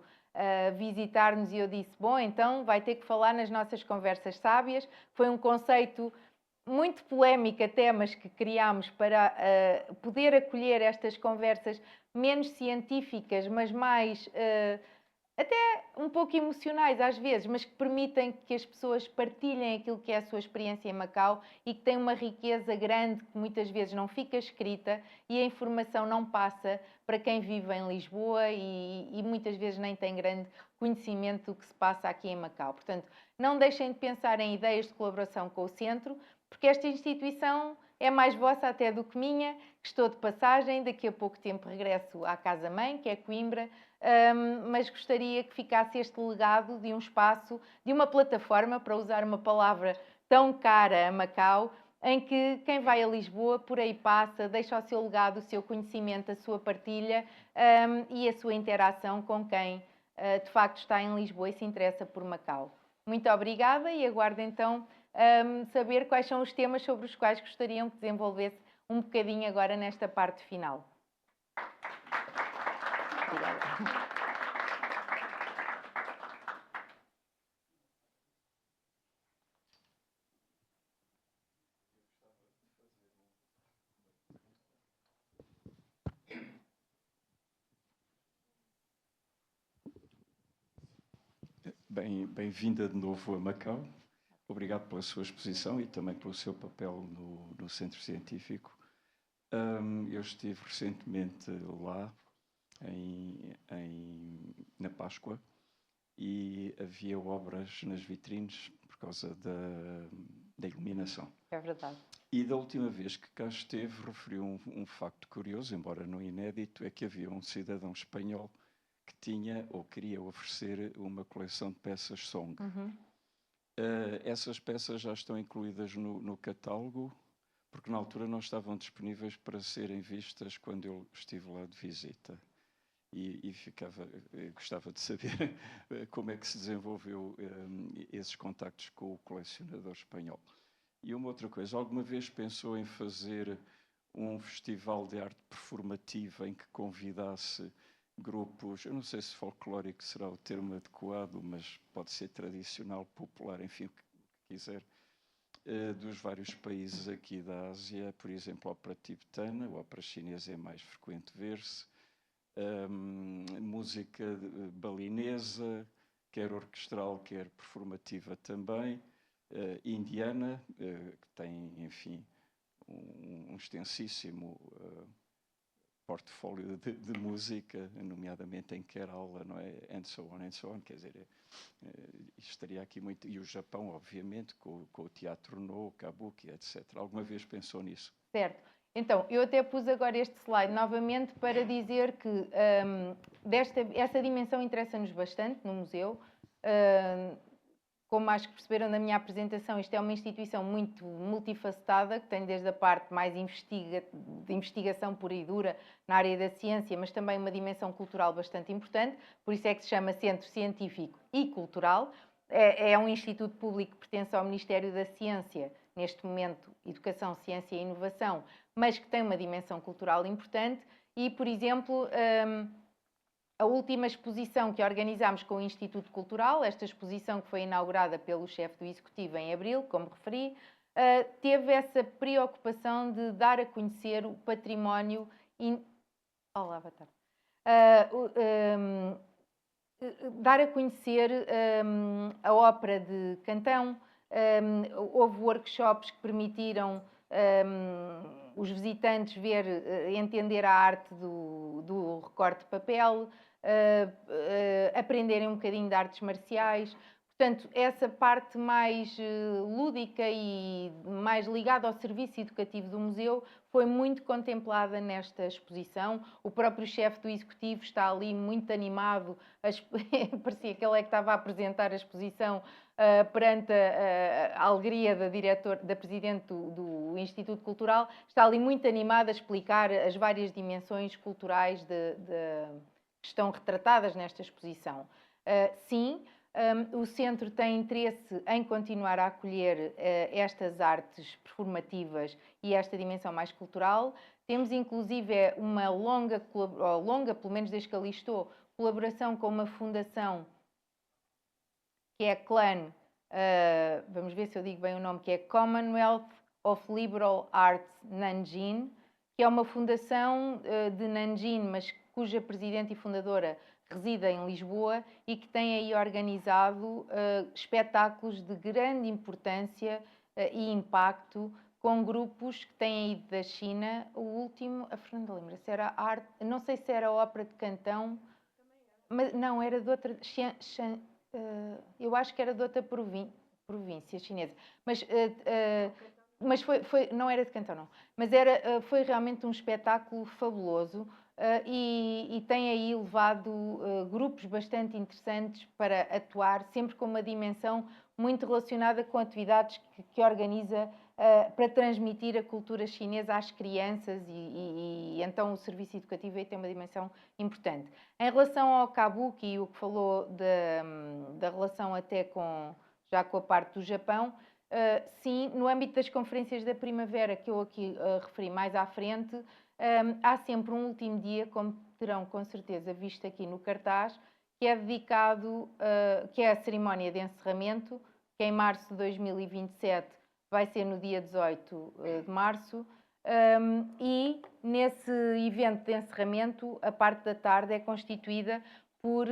visitar-nos e eu disse, bom, então vai ter que falar nas nossas conversas sábias. Foi um conceito muito polémico até, mas que criámos para poder acolher estas conversas menos científicas, mas mais até um pouco emocionais às vezes, mas que permitem que as pessoas partilhem aquilo que é a sua experiência em Macau e que tem uma riqueza grande que muitas vezes não fica escrita e a informação não passa para quem vive em Lisboa e muitas vezes nem tem grande conhecimento do que se passa aqui em Macau. Portanto, não deixem de pensar em ideias de colaboração com o Centro, porque esta instituição é mais vossa até do que minha, que estou de passagem, daqui a pouco tempo regresso à casa-mãe, que é Coimbra, mas gostaria que ficasse este legado de um espaço, de uma plataforma, para usar uma palavra tão cara a Macau, em que quem vai a Lisboa por aí passa, deixa o seu legado, o seu conhecimento, a sua partilha e a sua interação com quem de facto está em Lisboa e se interessa por Macau. Muito obrigada e aguardo então saber quais são os temas sobre os quais gostariam que desenvolvesse um bocadinho agora nesta parte final. Obrigada. Bem-vinda de novo a Macau. Obrigado pela sua exposição e também pelo seu papel no Centro Científico. Eu estive recentemente lá, na Páscoa, e havia obras nas vitrines por causa da iluminação. É verdade. E da última vez que cá esteve, referiu um facto curioso, embora não inédito, é que havia um cidadão espanhol que tinha ou queria oferecer uma coleção de peças Song. Essas peças já estão incluídas no catálogo, porque na altura não estavam disponíveis para serem vistas quando eu estive lá de visita. E gostava de saber como é que se desenvolveu esses contactos com o colecionador espanhol. E uma outra coisa, alguma vez pensou em fazer um festival de arte performativa em que convidasse grupos, eu não sei se folclórico será o termo adequado, mas pode ser tradicional, popular, enfim, o que quiser, dos vários países aqui da Ásia, por exemplo, a ópera tibetana, a ópera chinesa é mais frequente ver-se, música balinesa, quer orquestral, quer performativa também, indiana, que tem, enfim, um extensíssimo portfólio de música, nomeadamente em Kerala, não é? And so on, quer dizer, estaria aqui muito... E o Japão, obviamente, com o teatro no, kabuki, etc. Alguma vez pensou nisso? Certo. Então, eu até pus agora este slide novamente para dizer que essa dimensão interessa-nos bastante no museu. Como acho que perceberam na minha apresentação, isto é uma instituição muito multifacetada, que tem desde a parte mais de investigação pura e dura na área da ciência, mas também uma dimensão cultural bastante importante, por isso é que se chama Centro Científico e Cultural. É um instituto público que pertence ao Ministério da Ciência, neste momento Educação, Ciência e Inovação, mas que tem uma dimensão cultural importante e, por exemplo, a última exposição que organizámos com o Instituto Cultural, esta exposição que foi inaugurada pelo chefe do Executivo em abril, como referi, teve essa preocupação de dar a conhecer o património... Olá, boa tarde. Dar a conhecer a ópera de Cantão. Houve workshops que permitiram os visitantes entender a arte do recorte de papel, aprenderem um bocadinho de artes marciais. Portanto, essa parte mais lúdica e mais ligada ao serviço educativo do museu foi muito contemplada nesta exposição. O próprio chefe do Executivo está ali muito animado, parecia que ele é que estava a apresentar a exposição perante a alegria da Presidente do Instituto Cultural, está ali muito animado a explicar as várias dimensões culturais que estão retratadas nesta exposição. Sim, o Centro tem interesse em continuar a acolher estas artes performativas e esta dimensão mais cultural. Temos, inclusive, uma longa, pelo menos desde que ali estou, colaboração com uma fundação que é a CLAN, vamos ver se eu digo bem o nome, que é Commonwealth of Liberal Arts Nanjing, que é uma fundação de Nanjing, mas cuja presidente e fundadora reside em Lisboa e que tem aí organizado espetáculos de grande importância e impacto com grupos que têm ido da China. O último, a Fernanda lembra-se, era a arte, não sei se era a ópera de Cantão, mas não, era de outra, eu acho que era de outra província chinesa, mas foi, não era de Cantão, não, mas foi realmente um espetáculo fabuloso. E tem aí levado grupos bastante interessantes para atuar, sempre com uma dimensão muito relacionada com atividades que organiza para transmitir a cultura chinesa às crianças e então o serviço educativo aí tem uma dimensão importante. Em relação ao Kabuki, o que falou da relação até já com a parte do Japão, sim, no âmbito das conferências da primavera, que eu aqui referi mais à frente, há sempre um último dia, como terão com certeza visto aqui no cartaz, que é dedicado, que é a cerimónia de encerramento, que em março de 2027 vai ser no dia 18 de março, e nesse evento de encerramento, a parte da tarde é constituída por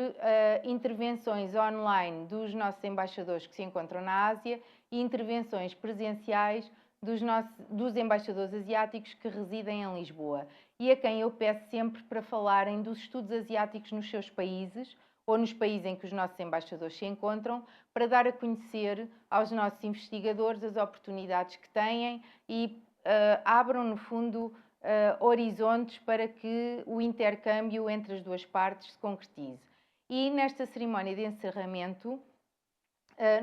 intervenções online dos nossos embaixadores que se encontram na Ásia e intervenções presenciais dos embaixadores asiáticos que residem em Lisboa e a quem eu peço sempre para falarem dos estudos asiáticos nos seus países ou nos países em que os nossos embaixadores se encontram, para dar a conhecer aos nossos investigadores as oportunidades que têm e abram, no fundo, horizontes para que o intercâmbio entre as duas partes se concretize. E nesta cerimónia de encerramento,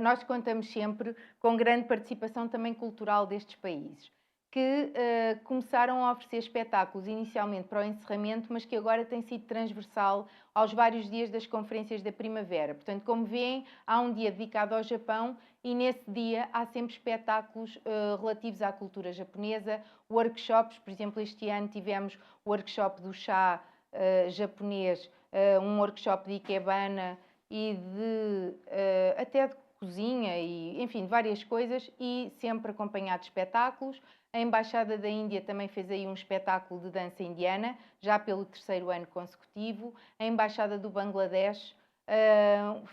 nós contamos sempre com grande participação também cultural destes países, que começaram a oferecer espetáculos inicialmente para o encerramento, mas que agora tem sido transversal aos vários dias das conferências da primavera. Portanto, como veem, há um dia dedicado ao Japão e nesse dia há sempre espetáculos relativos à cultura japonesa, workshops. Por exemplo, este ano tivemos o workshop do chá japonês, um workshop de ikebana e até de cozinha e, enfim, várias coisas, e sempre acompanhado de espetáculos. A Embaixada da Índia também fez aí um espetáculo de dança indiana, já pelo 3º ano consecutivo. A Embaixada do Bangladesh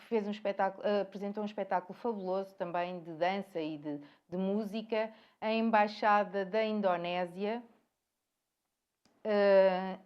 fez um espetáculo, apresentou um espetáculo fabuloso também de dança e de música. A Embaixada da Indonésia,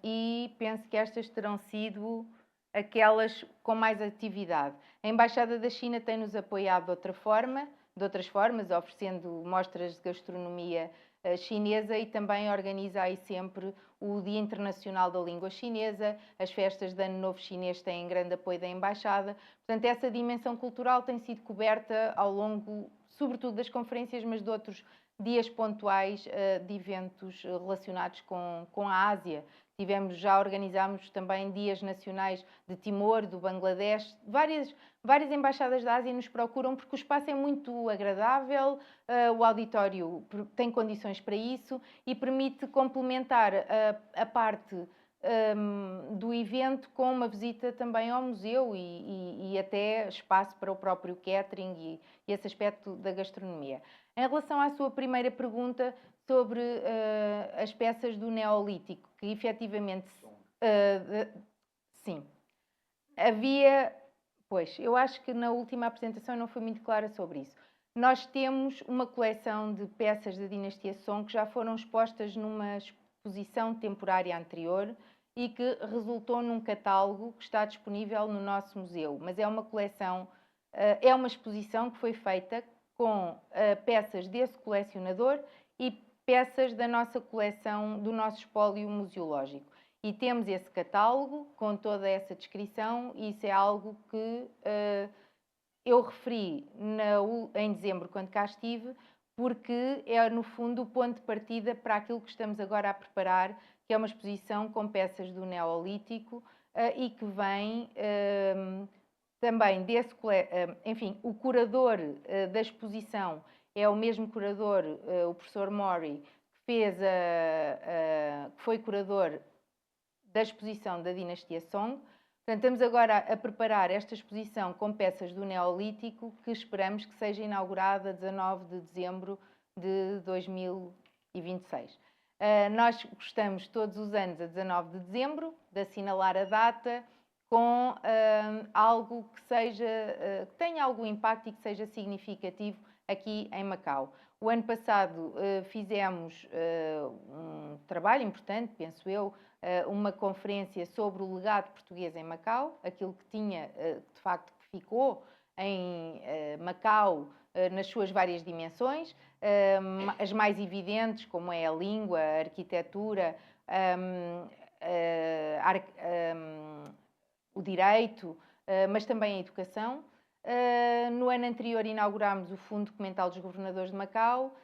e penso que estas terão sido aquelas com mais atividade. A Embaixada da China tem-nos apoiado de outras formas, oferecendo mostras de gastronomia chinesa e também organiza aí sempre o Dia Internacional da Língua Chinesa. As festas de Ano Novo Chinês têm grande apoio da Embaixada. Portanto, essa dimensão cultural tem sido coberta ao longo, sobretudo das conferências, mas de outros dias pontuais de eventos relacionados com a Ásia. Já organizámos também dias nacionais de Timor, do Bangladesh. Várias embaixadas da Ásia nos procuram porque o espaço é muito agradável, o auditório tem condições para isso e permite complementar a parte do evento com uma visita também ao museu e até espaço para o próprio catering e esse aspecto da gastronomia. Em relação à sua primeira pergunta sobre as peças do Neolítico, que efetivamente sim, havia, pois, eu acho que na última apresentação eu não fui muito clara sobre isso. Nós temos uma coleção de peças da dinastia Song que já foram expostas numa exposição temporária anterior e que resultou num catálogo que está disponível no nosso museu. Mas é uma coleção, é uma exposição que foi feita com peças desse colecionador e peças da nossa coleção, do nosso espólio museológico. E temos esse catálogo com toda essa descrição e isso é algo que eu referi em dezembro, quando cá estive, porque é, no fundo, o ponto de partida para aquilo que estamos agora a preparar, que é uma exposição com peças do Neolítico e que vem também desse... enfim, o curador da exposição é o mesmo curador, o professor Mori, que foi curador da exposição da dinastia Song. Portanto, estamos agora a preparar esta exposição com peças do Neolítico, que esperamos que seja inaugurada a 19 de dezembro de 2026. Nós gostamos todos os anos, a 19 de dezembro, de assinalar a data com algo que que tenha algum impacto e que seja significativo aqui em Macau. O ano passado fizemos um trabalho importante, penso eu, uma conferência sobre o legado português em Macau, aquilo que tinha, de facto, que ficou em Macau nas suas várias dimensões, as mais evidentes, como é a língua, a arquitetura, o direito, mas também a educação. No ano anterior inaugurámos o Fundo Documental dos Governadores de Macau,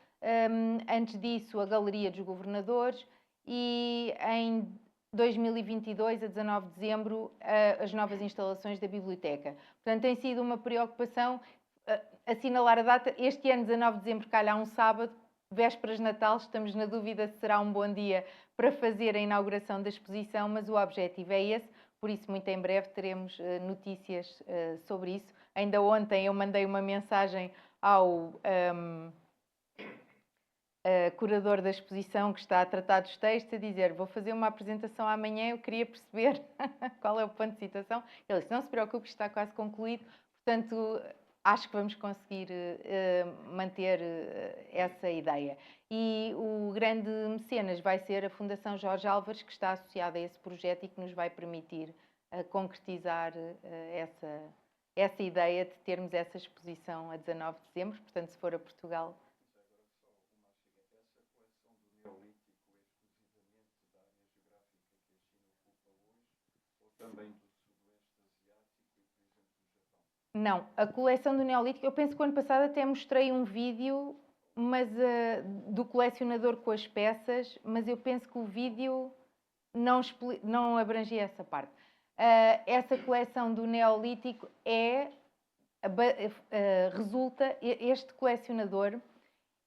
antes disso a Galeria dos Governadores e em 2022, a 19 de dezembro, as novas instalações da biblioteca. Portanto, tem sido uma preocupação assinalar a data. Este ano, 19 de dezembro, calha um sábado, vésperas de Natal, estamos na dúvida se será um bom dia para fazer a inauguração da exposição, mas o objetivo é esse, por isso muito em breve teremos notícias sobre isso. Ainda ontem eu mandei uma mensagem ao curador da exposição que está a tratar dos textos, a dizer: vou fazer uma apresentação amanhã, eu queria perceber qual é o ponto de situação. Ele disse: não se preocupe, está quase concluído. Portanto, acho que vamos conseguir manter essa ideia. E o grande mecenas vai ser a Fundação Jorge Álvares, que está associada a esse projeto e que nos vai permitir concretizar essa ideia de termos essa exposição a 19 de dezembro. Portanto, se for a Portugal... Também do Sudoeste Asiático e, por exemplo, do Japão? Não, a coleção do Neolítico, eu penso que o ano passado até mostrei um vídeo mas, do colecionador com as peças, mas eu penso que o vídeo não abrangia essa parte. Essa coleção do Neolítico resulta, este colecionador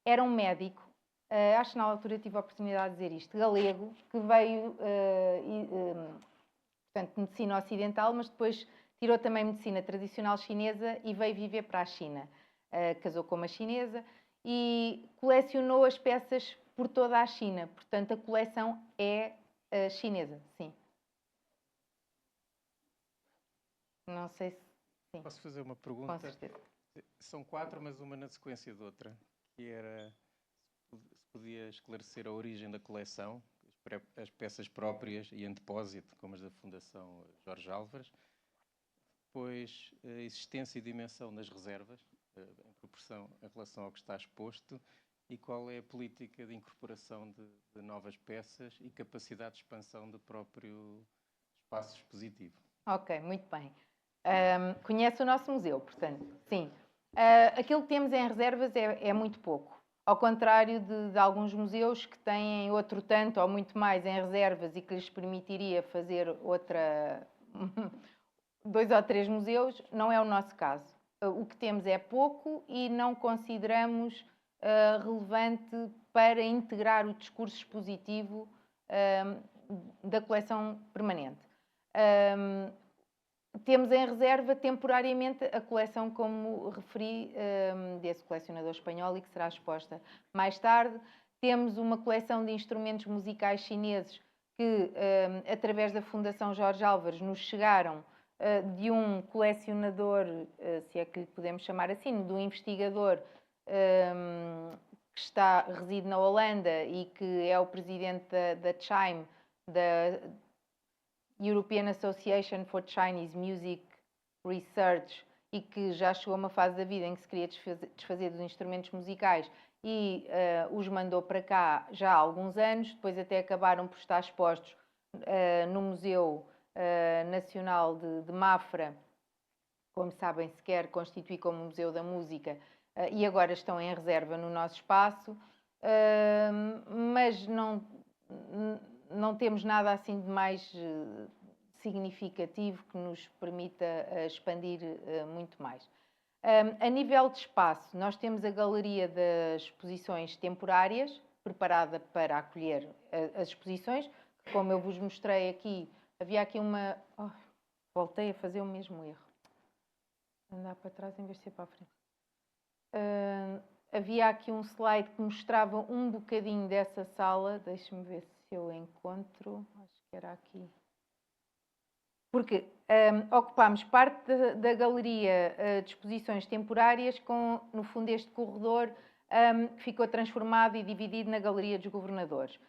era um médico, acho que na altura tive a oportunidade de dizer isto, galego, que veio, portanto, medicina ocidental, mas depois tirou também medicina tradicional chinesa e veio viver para a China. Casou com uma chinesa e colecionou as peças por toda a China. Portanto, a coleção é chinesa, sim. Não sei se... Sim. Posso fazer uma pergunta? Com certeza. São 4, mas uma na sequência de outra, que era se podia esclarecer a origem da coleção, as peças próprias e em depósito, como as da Fundação Jorge Álvares, depois a existência e dimensão das reservas, em proporção em relação ao que está exposto, e qual é a política de incorporação de novas peças e capacidade de expansão do próprio espaço expositivo. Ok, muito bem. Conhece o nosso museu, portanto, sim. Aquilo que temos em reservas é muito pouco. Ao contrário de alguns museus que têm outro tanto ou muito mais em reservas e que lhes permitiria fazer 2 ou 3 museus, não é o nosso caso. O que temos é pouco e não consideramos relevante para integrar o discurso expositivo da coleção permanente. Temos em reserva temporariamente a coleção, como referi, desse colecionador espanhol e que será exposta mais tarde. Temos uma coleção de instrumentos musicais chineses que, através da Fundação Jorge Álvares, nos chegaram de um colecionador, se é que podemos chamar assim, de um investigador que reside na Holanda e que é o presidente da CHIME, da European Association for Chinese Music Research, e que já chegou a uma fase da vida em que se queria desfazer dos instrumentos musicais e os mandou para cá já há alguns anos, depois até acabaram por estar expostos no Museu Nacional de Mafra, como sabem, se quer constituir como Museu da Música, e agora estão em reserva no nosso espaço, mas não temos nada assim de mais significativo que nos permita expandir muito mais. A nível de espaço, nós temos a Galeria das Exposições Temporárias, preparada para acolher as exposições, que, como eu vos mostrei aqui, havia aqui uma... Oh, voltei a fazer o mesmo erro. Andar para trás em vez de ser para a frente. Havia aqui um slide que mostrava um bocadinho dessa sala. Deixe-me ver se eu encontro. Acho que era aqui. Porque ocupámos parte da galeria de exposições temporárias com, no fundo, este corredor que ficou transformado e dividido na Galeria dos Governadores.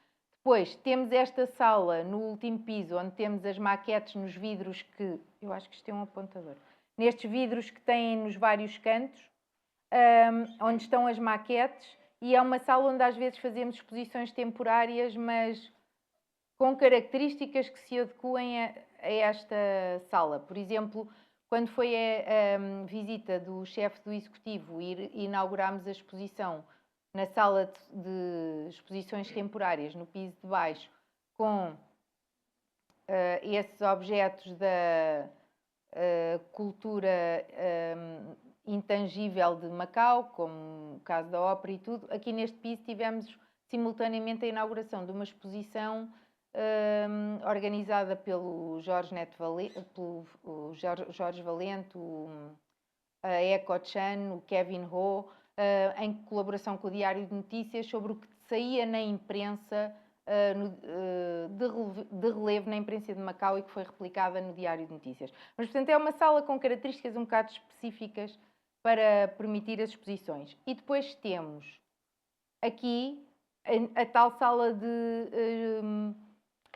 Depois temos esta sala no último piso, onde temos as maquetes nos vidros que... Eu acho que isto é um apontador. Nestes vidros que têm nos vários cantos, onde estão as maquetes, e é uma sala onde às vezes fazemos exposições temporárias, mas com características que se adequem a esta sala. Por exemplo, quando foi a visita do chefe do Executivo e inaugurámos a exposição na sala de exposições temporárias, no piso de baixo, com esses objetos da cultura intangível de Macau, como o caso da ópera e tudo, aqui neste piso tivemos simultaneamente a inauguração de uma exposição organizada pelo Jorge Valente, a Eco Chan, o Kevin Ho, em colaboração com o Diário de Notícias, sobre o que saía na imprensa de relevo na imprensa de Macau e que foi replicada no Diário de Notícias. Mas, portanto, é uma sala com características um bocado específicas para permitir as exposições. E depois temos aqui a tal sala de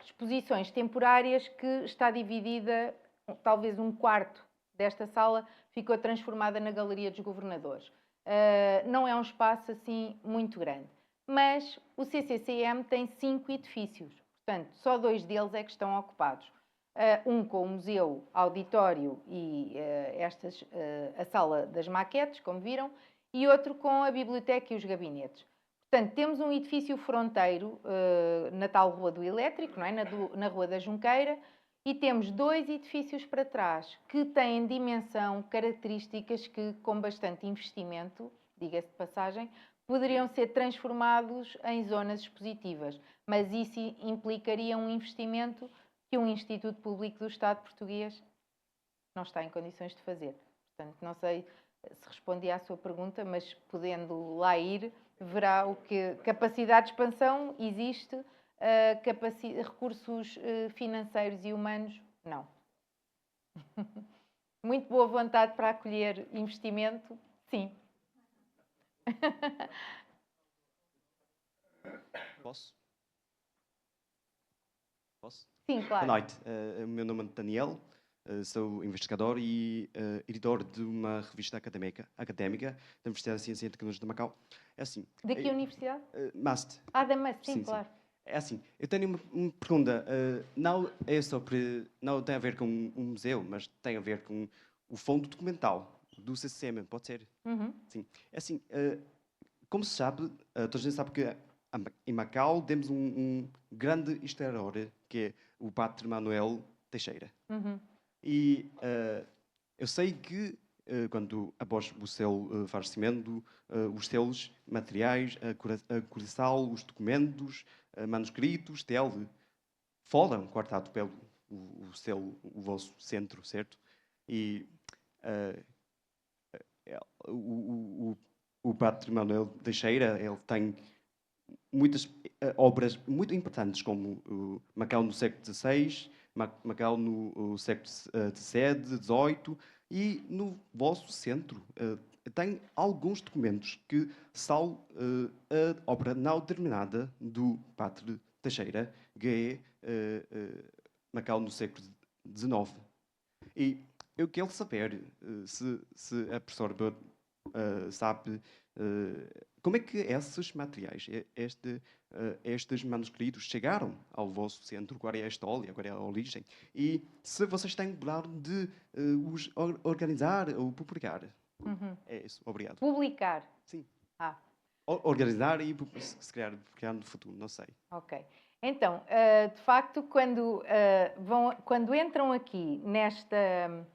exposições temporárias que está dividida, talvez um quarto desta sala ficou transformada na Galeria dos Governadores. Não é um espaço assim muito grande, mas o CCCM tem 5 edifícios, portanto só 2 deles é que estão ocupados. Um com o museu, auditório e a sala das maquetes, como viram, e outro com a biblioteca e os gabinetes. Portanto, temos um edifício fronteiro na tal Rua do Elétrico, não é? Na Rua da Junqueira, e temos 2 edifícios para trás que têm dimensão, características que, com bastante investimento, diga-se de passagem, poderiam ser transformados em zonas expositivas, mas isso implicaria um investimento que um Instituto Público do Estado português não está em condições de fazer. Portanto, não sei se respondi à sua pergunta, mas podendo lá ir, verá o que capacidade de expansão existe, recursos financeiros e humanos, não. Muito boa vontade para acolher investimento, sim. Posso? Sim, claro. Boa noite. O meu nome é Daniel, sou investigador e editor de uma revista académica da Universidade de Ciência e Tecnologia de Macau. É assim. De que universidade? MUST. Da MUST, sim, Sim, claro. Sim. É assim, eu tenho uma pergunta. Não tem a ver com um museu, mas tem a ver com o fundo documental do CCCM, pode ser? Uhum. Sim. É assim, como se sabe, toda a gente sabe que em Macau temos um grande historiador, que é o Padre Manuel Teixeira. Uhum. E eu sei que, após o seu falecimento, os seus materiais, a curaçal, os documentos, manuscritos dele, foram guardados pelo o vosso centro, certo? E o Padre Manuel Teixeira, ele tem muitas obras muito importantes, como Macau no século XVI, Macau no século XVII, XVIII, e no vosso centro tem alguns documentos que são a obra não terminada do Padre Teixeira, que é Macau no século XIX. E eu quero saber se a professora sabe como é que esses materiais, estes manuscritos, chegaram ao vosso centro, qual é a história, qual é a origem, e se vocês têm plano de os organizar ou publicar. Uhum. É isso, obrigado. Publicar? Sim. Organizar e se calhar publicar no futuro, não sei. Ok. Então, de facto, quando entram aqui nesta...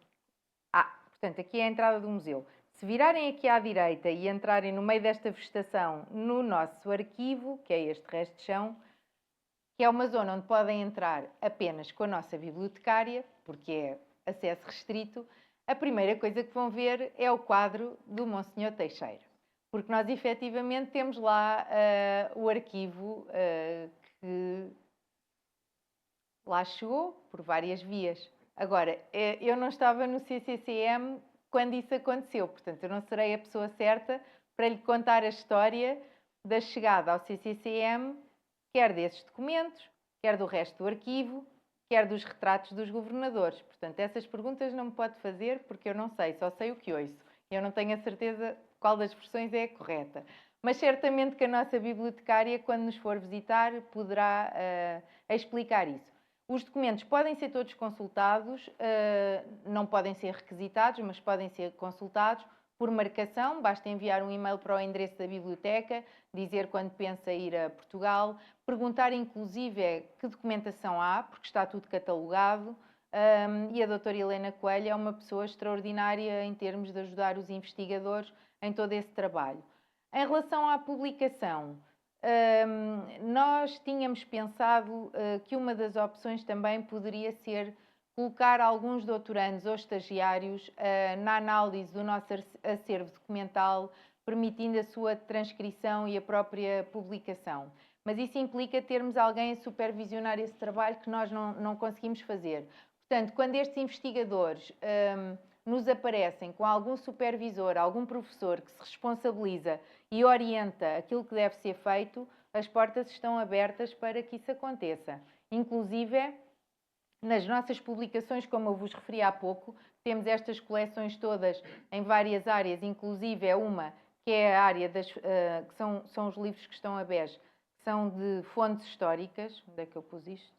portanto, aqui é a entrada do museu. Se virarem aqui à direita e entrarem no meio desta vegetação no nosso arquivo, que é este resto de chão, que é uma zona onde podem entrar apenas com a nossa bibliotecária, porque é acesso restrito, a primeira coisa que vão ver é o quadro do Monsenhor Teixeira. Porque nós, efetivamente, temos lá o arquivo que lá chegou por várias vias. Agora, eu não estava no CCCM quando isso aconteceu, portanto, eu não serei a pessoa certa para lhe contar a história da chegada ao CCCM, quer desses documentos, quer do resto do arquivo, quer dos retratos dos governadores. Portanto, essas perguntas não me pode fazer porque eu não sei, só sei o que ouço. Eu não tenho a certeza qual das versões é a correta. Mas certamente que a nossa bibliotecária, quando nos for visitar, poderá explicar isso. Os documentos podem ser todos consultados, não podem ser requisitados, mas podem ser consultados por marcação. Basta enviar um e-mail para o endereço da biblioteca, dizer quando pensa ir a Portugal, perguntar inclusive que documentação há, porque está tudo catalogado. E a doutora Helena Coelho é uma pessoa extraordinária em termos de ajudar os investigadores em todo esse trabalho. Em relação à publicação, nós tínhamos pensado que uma das opções também poderia ser colocar alguns doutorandos ou estagiários na análise do nosso acervo documental, permitindo a sua transcrição e a própria publicação. Mas isso implica termos alguém a supervisionar esse trabalho que nós não conseguimos fazer. Portanto, quando estes investigadores nos aparecem com algum supervisor, algum professor que se responsabiliza e orienta aquilo que deve ser feito, as portas estão abertas para que isso aconteça. Inclusive, nas nossas publicações, como eu vos referi há pouco, temos estas coleções todas em várias áreas, inclusive é uma que é a área que são os livros que estão a bege, são de fontes históricas. Onde é que eu pus isto?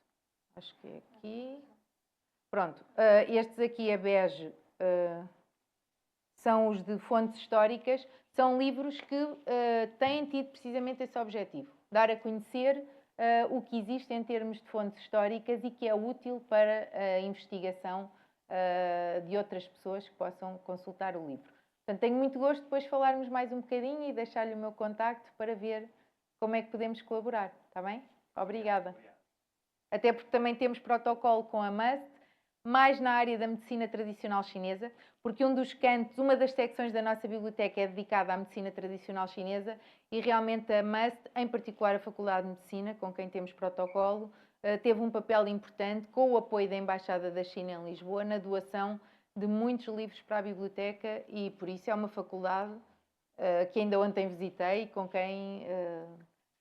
Acho que é aqui. Pronto, estes aqui a bege são os de fontes históricas, são livros que têm tido precisamente esse objetivo, dar a conhecer o que existe em termos de fontes históricas e que é útil para a investigação de outras pessoas que possam consultar o livro. Portanto, tenho muito gosto de depois falarmos mais um bocadinho e deixar-lhe o meu contacto para ver como é que podemos colaborar, está bem? Obrigada. Até porque também temos protocolo com a MUST, mais na área da medicina tradicional chinesa, porque um dos cantos, uma das secções da nossa biblioteca é dedicada à medicina tradicional chinesa e realmente a MUST, em particular a Faculdade de Medicina, com quem temos protocolo, teve um papel importante com o apoio da Embaixada da China em Lisboa na doação de muitos livros para a biblioteca e por isso é uma faculdade que ainda ontem visitei e com quem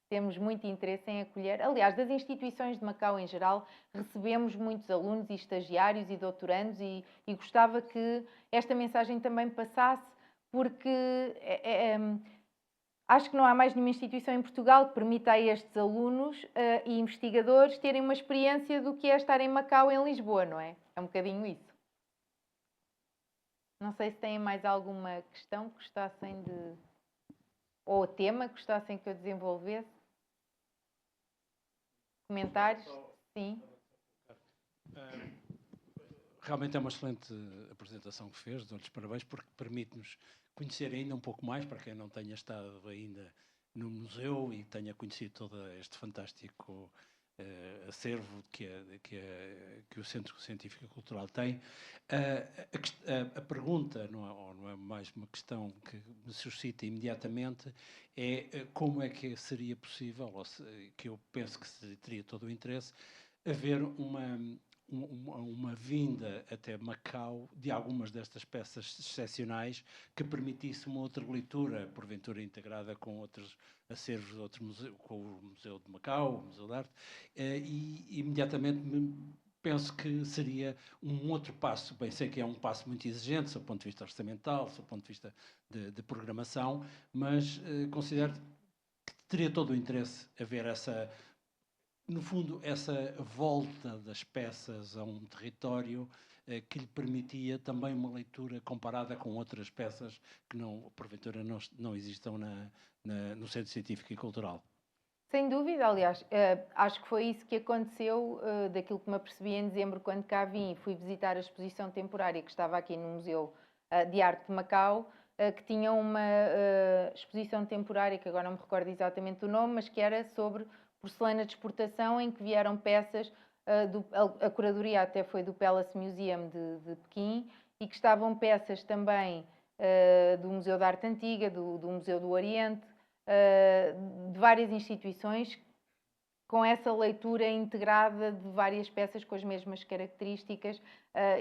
temos muito interesse em acolher. Aliás, das instituições de Macau em geral, recebemos muitos alunos e estagiários e doutorandos e gostava que esta mensagem também passasse, porque acho que não há mais nenhuma instituição em Portugal que permita a estes alunos e investigadores terem uma experiência do que é estar em Macau, em Lisboa, não é? É um bocadinho isso. Não sei se têm mais alguma questão que gostassem de... ou tema que gostassem que eu desenvolvesse. Comentários? Sim. Realmente é uma excelente apresentação que fez, dou-lhes parabéns, porque permite-nos conhecer ainda um pouco mais, para quem não tenha estado ainda no museu e tenha conhecido todo este fantástico acervo que o Centro Científico e Cultural tem. A pergunta, não é mais uma questão que me suscita imediatamente, é como é que seria possível, ou que eu penso que teria todo o interesse, haver uma vinda até Macau de algumas destas peças excepcionais que permitisse uma outra leitura, porventura integrada com outros acervos de outro museu, com o Museu de Macau, o Museu de Arte, e imediatamente penso que seria um outro passo. Bem, sei que é um passo muito exigente, do ponto de vista orçamental, do ponto de vista de programação, mas considero que teria todo o interesse a ver no fundo, essa volta das peças a um território que lhe permitia também uma leitura comparada com outras peças que, porventura, não existam no Centro Científico e Cultural. Sem dúvida, aliás, acho que foi isso que aconteceu, daquilo que me apercebi em dezembro, quando cá vim e fui visitar a exposição temporária que estava aqui no Museu de Arte de Macau, que tinha uma exposição temporária, que agora não me recordo exatamente o nome, mas que era sobre porcelana de exportação, em que vieram peças, a curadoria até foi do Palace Museum de Pequim, e que estavam peças também do Museu da Arte Antiga, do Museu do Oriente, de várias instituições, com essa leitura integrada de várias peças com as mesmas características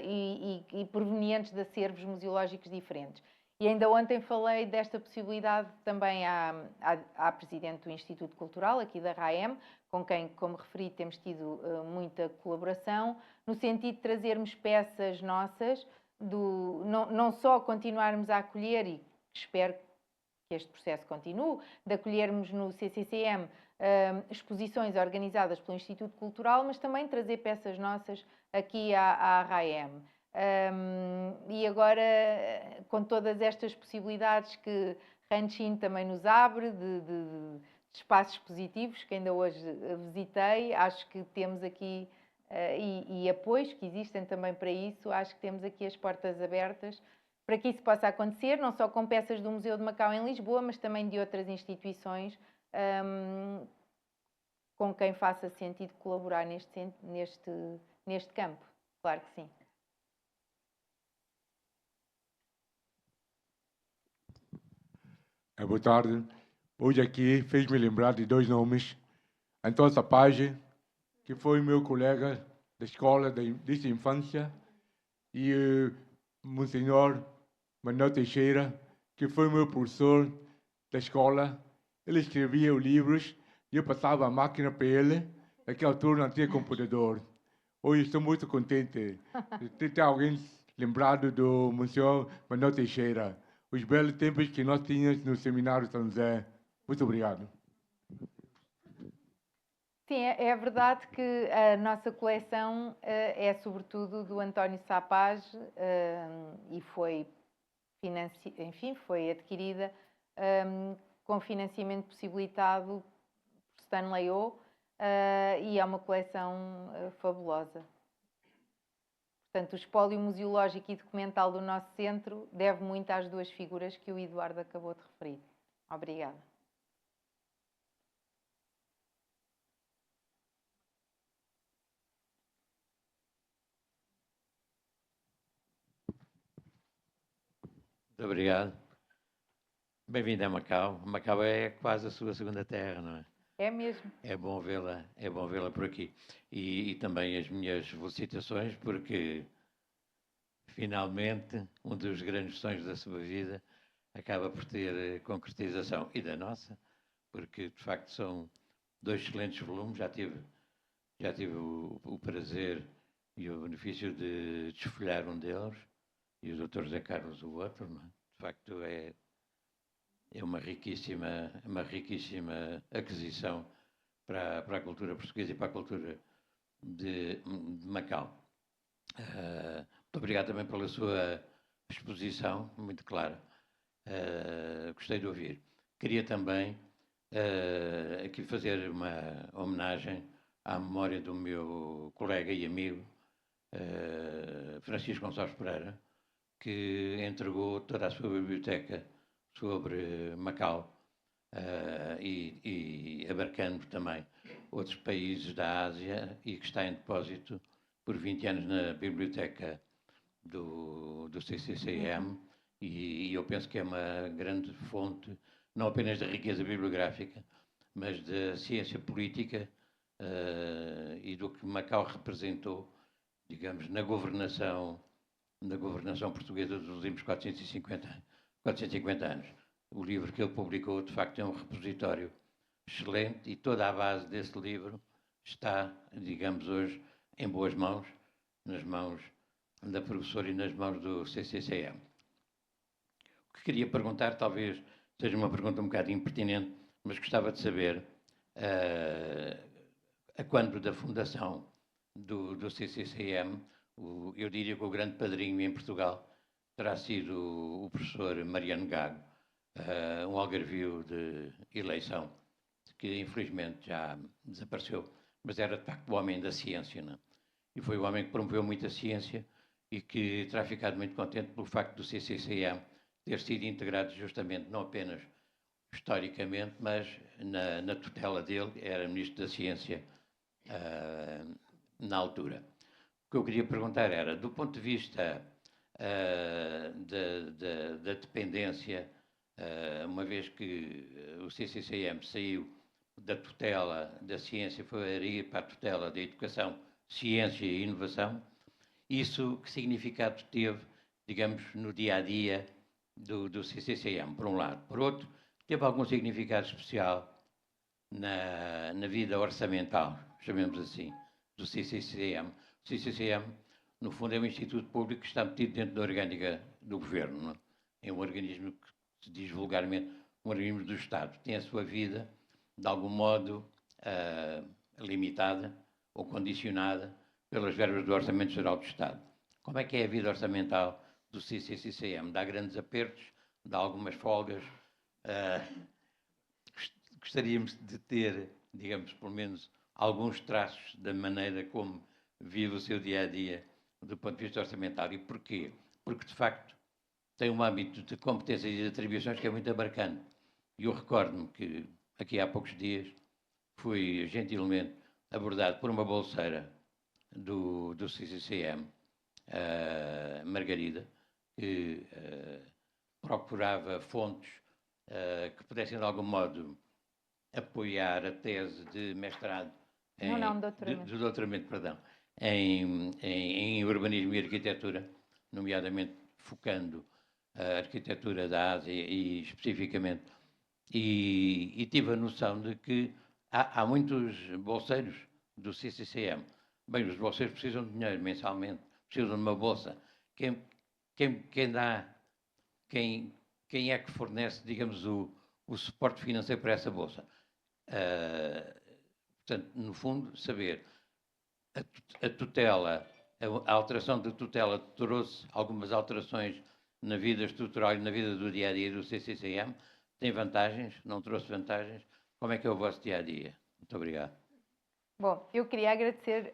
e provenientes de acervos museológicos diferentes. E ainda ontem falei desta possibilidade também à Presidente do Instituto Cultural, aqui da RAEM, com quem, como referi, temos tido muita colaboração, no sentido de trazermos peças nossas, não só continuarmos a acolher, e espero que este processo continue, de acolhermos no CCCM exposições organizadas pelo Instituto Cultural, mas também trazer peças nossas aqui à RAEM. E agora, com todas estas possibilidades que Ranchin também nos abre, de espaços expositivos, que ainda hoje visitei, acho que temos aqui, e apoios que existem também para isso, acho que temos aqui as portas abertas para que isso possa acontecer, não só com peças do Museu de Macau em Lisboa, mas também de outras instituições com quem faça sentido colaborar neste campo. Claro que sim. Boa tarde. Hoje aqui fez-me lembrar de dois nomes. Antônio Sapage, que foi meu colega da escola desde a infância, e Monsenhor Manuel Teixeira, que foi meu professor da escola. Ele escrevia os livros e eu passava a máquina para ele. Naquela altura não tinha computador. Hoje estou muito contente de ter alguém lembrado do Monsenhor Manuel Teixeira. Os belos tempos que nós tínhamos no Seminário São José. Muito obrigado. Sim, é verdade que a nossa coleção é sobretudo do António Sapaz e foi, foi adquirida com financiamento possibilitado por Stanley O e é uma coleção fabulosa. Portanto, o espólio museológico e documental do nosso centro deve muito às duas figuras que o Eduardo acabou de referir. Obrigada. Muito obrigado. Bem-vindo a Macau. Macau é quase a sua segunda terra, não é? É mesmo. É bom vê-la por aqui. E também as minhas felicitações, porque finalmente um dos grandes sonhos da sua vida acaba por ter concretização. E da nossa, porque de facto são dois excelentes volumes. Já tive o prazer e o benefício de desfolhar um deles, e o Dr. José Carlos o outro, não é? De facto é uma riquíssima aquisição para a cultura portuguesa e para a cultura de Macau. Muito obrigado também pela sua exposição, muito clara. Gostei de ouvir. Queria também aqui fazer uma homenagem à memória do meu colega e amigo, Francisco Gonçalves Pereira, que entregou toda a sua biblioteca sobre Macau e abarcando também outros países da Ásia e que está em depósito por 20 anos na biblioteca do CCCM e eu penso que é uma grande fonte, não apenas da riqueza bibliográfica, mas da ciência política e do que Macau representou, digamos, na governação portuguesa dos últimos 450 anos. O livro que ele publicou, de facto, é um repositório excelente e toda a base desse livro está, digamos, hoje em boas mãos, nas mãos da professora e nas mãos do CCCM. O que queria perguntar, talvez seja uma pergunta um bocado impertinente, mas gostava de saber, a quando da fundação do CCCM, eu diria que o grande padrinho em Portugal terá sido o professor Mariano Gago, um algarvio de eleição, que infelizmente já desapareceu, mas era de facto o homem da ciência, não é? E foi o homem que promoveu muita ciência e que terá ficado muito contente pelo facto do CCCM ter sido integrado justamente, não apenas historicamente, mas na tutela dele, era Ministro da Ciência na altura. O que eu queria perguntar era, do ponto de vista da dependência, uma vez que o CCCM saiu da tutela da ciência, foi para a tutela da educação, ciência e inovação, isso que significado teve, digamos, no dia-a-dia do CCCM, por um lado. Por outro, teve algum significado especial na vida orçamental, chamemos assim, do CCCM. O CCCM, no fundo, é um instituto público que está metido dentro da orgânica do governo. Não é? É um organismo que se diz vulgarmente um organismo do Estado. Tem a sua vida, de algum modo, limitada ou condicionada pelas verbas do Orçamento Geral do Estado. Como é que é a vida orçamental do CCCM? Dá grandes apertos, dá algumas folgas. Gostaríamos de ter, digamos, pelo menos alguns traços da maneira como vive o seu dia-a-dia do ponto de vista orçamental. E porquê? Porque, de facto, tem um âmbito de competências e de atribuições que é muito abarcante. E eu recordo-me que, aqui há poucos dias, fui gentilmente abordado por uma bolseira do CCCM, Margarida, que procurava fontes que pudessem, de algum modo, apoiar a tese de mestrado de doutoramento, perdão, em urbanismo e arquitetura, nomeadamente focando a arquitetura da Ásia e especificamente, e tive a noção de que há muitos bolseiros do CCCM. Bem, os bolseiros precisam de dinheiro mensalmente, precisam de uma bolsa. Quem é que fornece, digamos, o suporte financeiro para essa bolsa? Portanto, no fundo, saber a tutela, a alteração de tutela trouxe algumas alterações na vida estrutural e na vida do dia-a-dia do CCCM. Tem vantagens? Não trouxe vantagens? Como é que é o vosso dia-a-dia? Muito obrigado. Bom, eu queria agradecer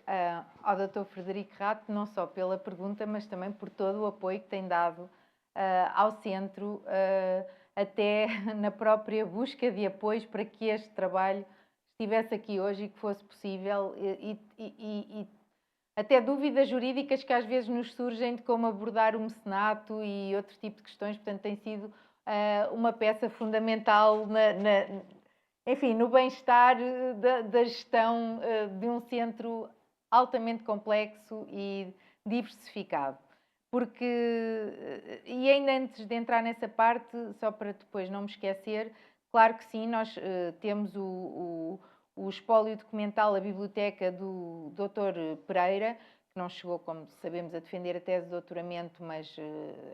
ao Dr. Frederico Rato, não só pela pergunta, mas também por todo o apoio que tem dado ao Centro, até na própria busca de apoios para que este trabalho estivesse aqui hoje e que fosse possível, e até dúvidas jurídicas que às vezes nos surgem de como abordar o mecenato e outro tipo de questões. Portanto, tem sido uma peça fundamental enfim, no bem-estar da gestão de um centro altamente complexo e diversificado. Porque, e ainda antes de entrar nessa parte, só para depois não me esquecer, claro que sim, nós temos o espólio documental, a biblioteca do Dr. Pereira, que não chegou, como sabemos, a defender a tese de doutoramento, mas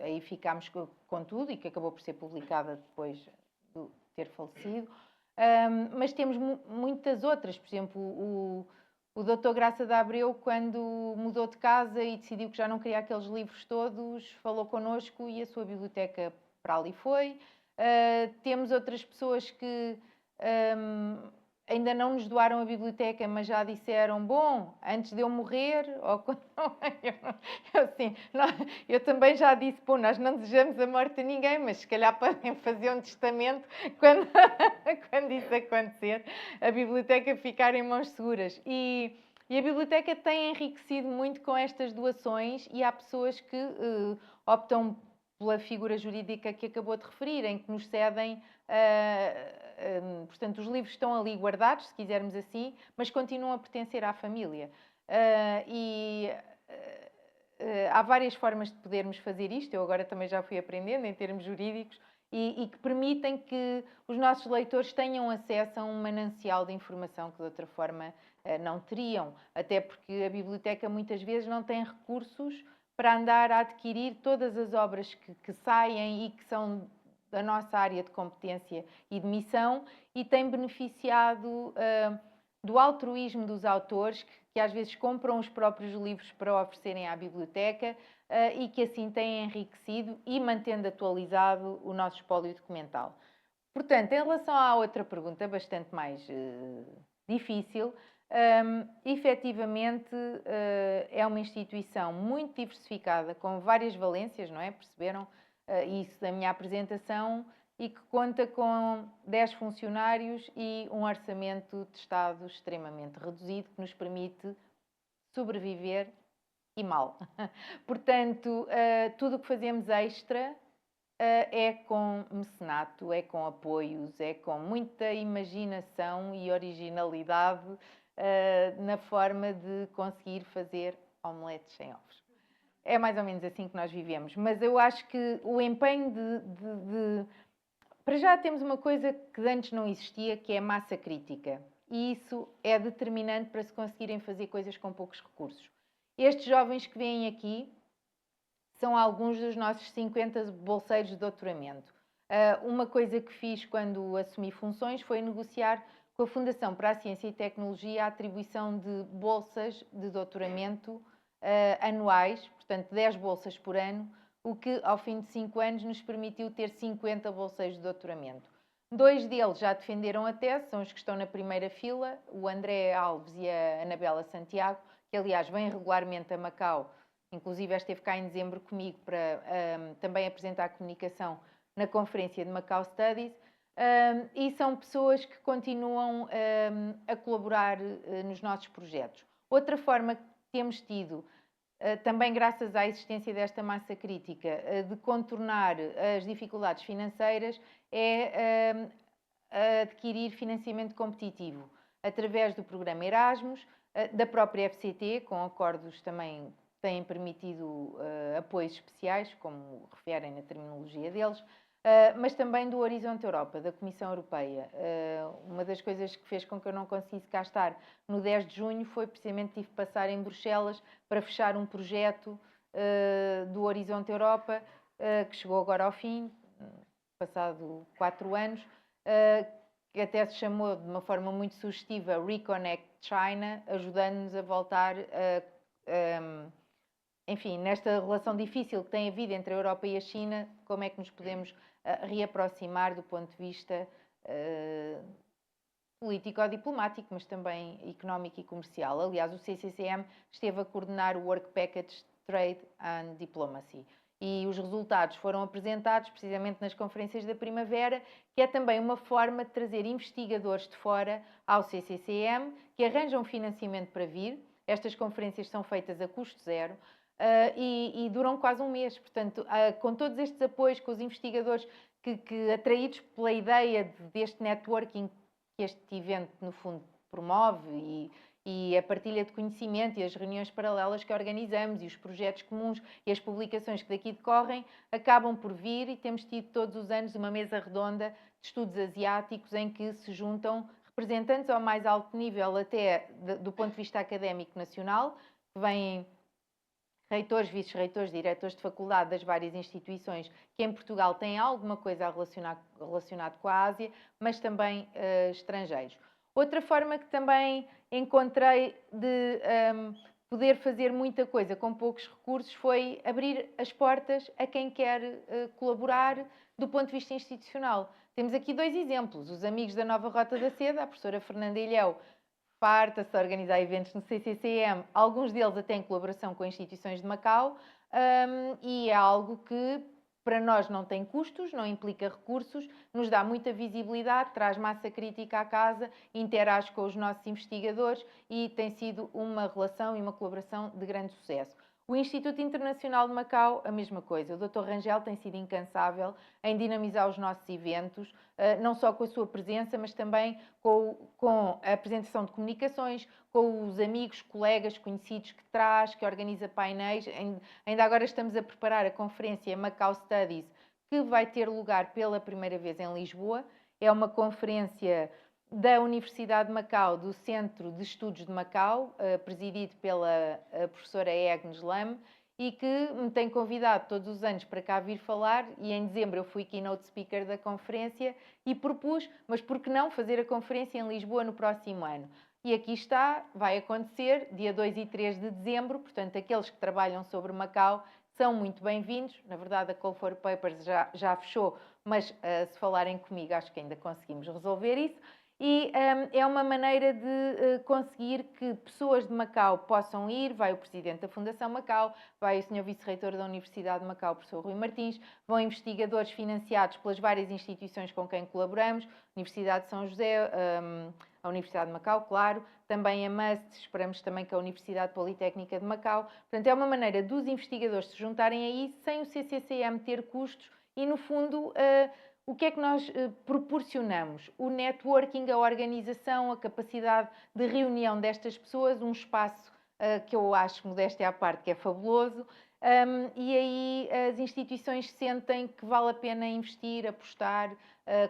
aí ficámos com tudo e que acabou por ser publicada depois de ter falecido. Mas temos muitas outras, por exemplo, o Dr. Graça de Abreu, quando mudou de casa e decidiu que já não queria aqueles livros todos, falou connosco e a sua biblioteca para ali foi. Temos outras pessoas que ainda não nos doaram a biblioteca, mas já disseram, bom, antes de eu morrer, ou quando eu também já disse, bom, nós não desejamos a morte a ninguém, mas se calhar podem fazer um testamento quando isso acontecer, a biblioteca ficar em mãos seguras. E a biblioteca tem enriquecido muito com estas doações, e há pessoas que optam pela figura jurídica que acabou de referir, em que nos cedem, portanto, os livros estão ali guardados, se quisermos assim, mas continuam a pertencer à família. Há várias formas de podermos fazer isto, eu agora também já fui aprendendo em termos jurídicos, e que permitem que os nossos leitores tenham acesso a um manancial de informação que de outra forma não teriam, até porque a biblioteca muitas vezes não tem recursos para andar a adquirir todas as obras que saem e que são da nossa área de competência e de missão, e tem beneficiado do altruísmo dos autores, que às vezes compram os próprios livros para oferecerem à biblioteca, e que assim têm enriquecido e mantendo atualizado o nosso espólio documental. Portanto, em relação à outra pergunta, bastante mais difícil, efetivamente é uma instituição muito diversificada, com várias valências, não é? Perceberam isso da minha apresentação, e que conta com 10 funcionários e um orçamento de Estado extremamente reduzido, que nos permite sobreviver e mal. Portanto, tudo o que fazemos extra é com mecenato, é com apoios, é com muita imaginação e originalidade na forma de conseguir fazer omeletes sem ovos. É mais ou menos assim que nós vivemos. Mas eu acho que o empenho Para já temos uma coisa que antes não existia, que é a massa crítica. E isso é determinante para se conseguirem fazer coisas com poucos recursos. Estes jovens que vêm aqui são alguns dos nossos 50 bolseiros de doutoramento. Uma coisa que fiz quando assumi funções foi negociar com a Fundação para a Ciência e Tecnologia a atribuição de bolsas de doutoramento anuais, portanto 10 bolsas por ano, o que ao fim de 5 anos nos permitiu ter 50 bolseiros de doutoramento. 2 deles já defenderam a tese, são os que estão na primeira fila, o André Alves e a Anabela Santiago, que aliás vêm regularmente a Macau, inclusive esteve cá em dezembro comigo para também apresentar a comunicação na conferência de Macau Studies, e são pessoas que continuam a colaborar nos nossos projetos. Outra forma que temos tido, também graças à existência desta massa crítica, de contornar as dificuldades financeiras, é adquirir financiamento competitivo através do programa Erasmus, da própria FCT, com acordos também têm permitido apoios especiais, como referem na terminologia deles, mas também do Horizonte Europa, da Comissão Europeia. Uma das coisas que fez com que eu não conseguisse cá estar no 10 de junho foi precisamente tive que passar em Bruxelas para fechar um projeto do Horizonte Europa, que chegou agora ao fim, passado 4 anos, que até se chamou de uma forma muito sugestiva Reconnect China, ajudando-nos a voltar enfim, nesta relação difícil que tem havido entre a Europa e a China, como é que nos podemos reaproximar do ponto de vista político-diplomático, mas também económico e comercial. Aliás, o CCCM esteve a coordenar o Work Package Trade and Diplomacy. E os resultados foram apresentados precisamente nas conferências da primavera, que é também uma forma de trazer investigadores de fora ao CCCM, que arranjam financiamento para vir. Estas conferências são feitas a custo zero e duram quase um mês. Portanto, com todos estes apoios, com os investigadores que atraídos pela ideia deste networking que este evento, no fundo, promove e a partilha de conhecimento e as reuniões paralelas que organizamos e os projetos comuns e as publicações que daqui decorrem acabam por vir e temos tido todos os anos uma mesa redonda de estudos asiáticos em que se juntam representantes ao mais alto nível até do ponto de vista académico nacional, que vêm reitores, vice-reitores, diretores de faculdade das várias instituições que em Portugal têm alguma coisa relacionado com a Ásia, mas também estrangeiros. Outra forma que também encontrei de poder fazer muita coisa com poucos recursos foi abrir as portas a quem quer colaborar do ponto de vista institucional. Temos aqui 2 exemplos. Os amigos da Nova Rota da Seda, a professora Fernanda Ilhéu, farta-se a organizar eventos no CCCM, alguns deles até em colaboração com instituições de Macau, e é algo que para nós não tem custos, não implica recursos, nos dá muita visibilidade, traz massa crítica à casa, interage com os nossos investigadores e tem sido uma relação e uma colaboração de grande sucesso. O Instituto Internacional de Macau, a mesma coisa. O Dr. Rangel tem sido incansável em dinamizar os nossos eventos, não só com a sua presença, mas também com a apresentação de comunicações, com os amigos, colegas, conhecidos que traz, que organiza painéis. Ainda agora estamos a preparar a conferência Macau Studies, que vai ter lugar pela primeira vez em Lisboa. É uma conferência da Universidade de Macau, do Centro de Estudos de Macau, presidido pela professora Agnes Lam, e que me tem convidado todos os anos para cá vir falar, e em dezembro eu fui keynote speaker da conferência e propus, mas por que não fazer a conferência em Lisboa no próximo ano? E aqui está, vai acontecer, dia 2 e 3 de dezembro, portanto aqueles que trabalham sobre Macau são muito bem-vindos. Na verdade a Call for Papers já fechou, mas se falarem comigo acho que ainda conseguimos resolver isso. E é uma maneira de conseguir que pessoas de Macau possam ir, vai o Presidente da Fundação Macau, vai o Sr. Vice-Reitor da Universidade de Macau, o professor Rui Martins, vão investigadores financiados pelas várias instituições com quem colaboramos, Universidade de São José, a Universidade de Macau, claro, também a MUST, esperamos também que a Universidade Politécnica de Macau. Portanto, é uma maneira dos investigadores se juntarem aí sem o CCCM ter custos e, no fundo, o que é que nós proporcionamos? O networking, a organização, a capacidade de reunião destas pessoas, um espaço que eu acho, modéstia à parte, que é fabuloso, e aí as instituições sentem que vale a pena investir, apostar,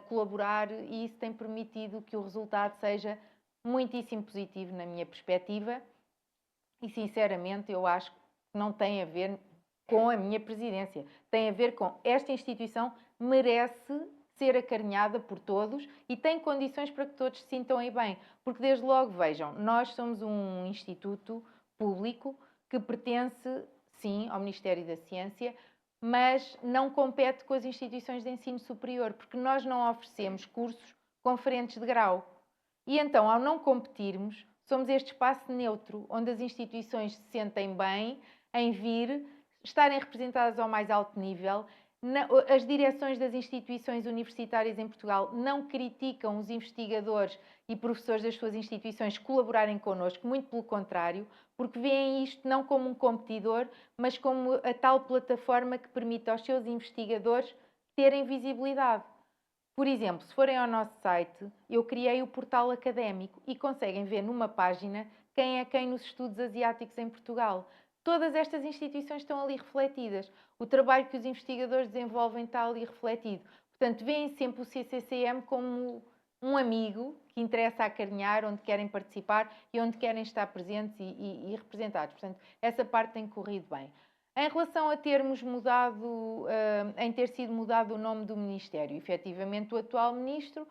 colaborar, e isso tem permitido que o resultado seja muitíssimo positivo na minha perspectiva e, sinceramente, eu acho que não tem a ver com a minha presidência, tem a ver com esta instituição merece ser acarinhada por todos e tem condições para que todos se sintam aí bem. Porque, desde logo, vejam, nós somos um instituto público que pertence, sim, ao Ministério da Ciência, mas não compete com as instituições de ensino superior, porque nós não oferecemos cursos conferentes de grau. E então, ao não competirmos, somos este espaço neutro, onde as instituições se sentem bem em vir, estarem representadas ao mais alto nível. As direções das instituições universitárias em Portugal não criticam os investigadores e professores das suas instituições colaborarem connosco, muito pelo contrário, porque veem isto não como um competidor, mas como a tal plataforma que permite aos seus investigadores terem visibilidade. Por exemplo, se forem ao nosso site, eu criei o portal académico e conseguem ver numa página quem é quem nos estudos asiáticos em Portugal. todas estas instituições estão ali refletidas. O trabalho que os investigadores desenvolvem está ali refletido. Portanto, veem sempre o CCCM como um amigo que interessa acarinhar, onde querem participar e onde querem estar presentes e representados. Portanto, essa parte tem corrido bem. Em relação a termos mudado, em ter sido mudado o nome do Ministério, efetivamente o atual Ministro,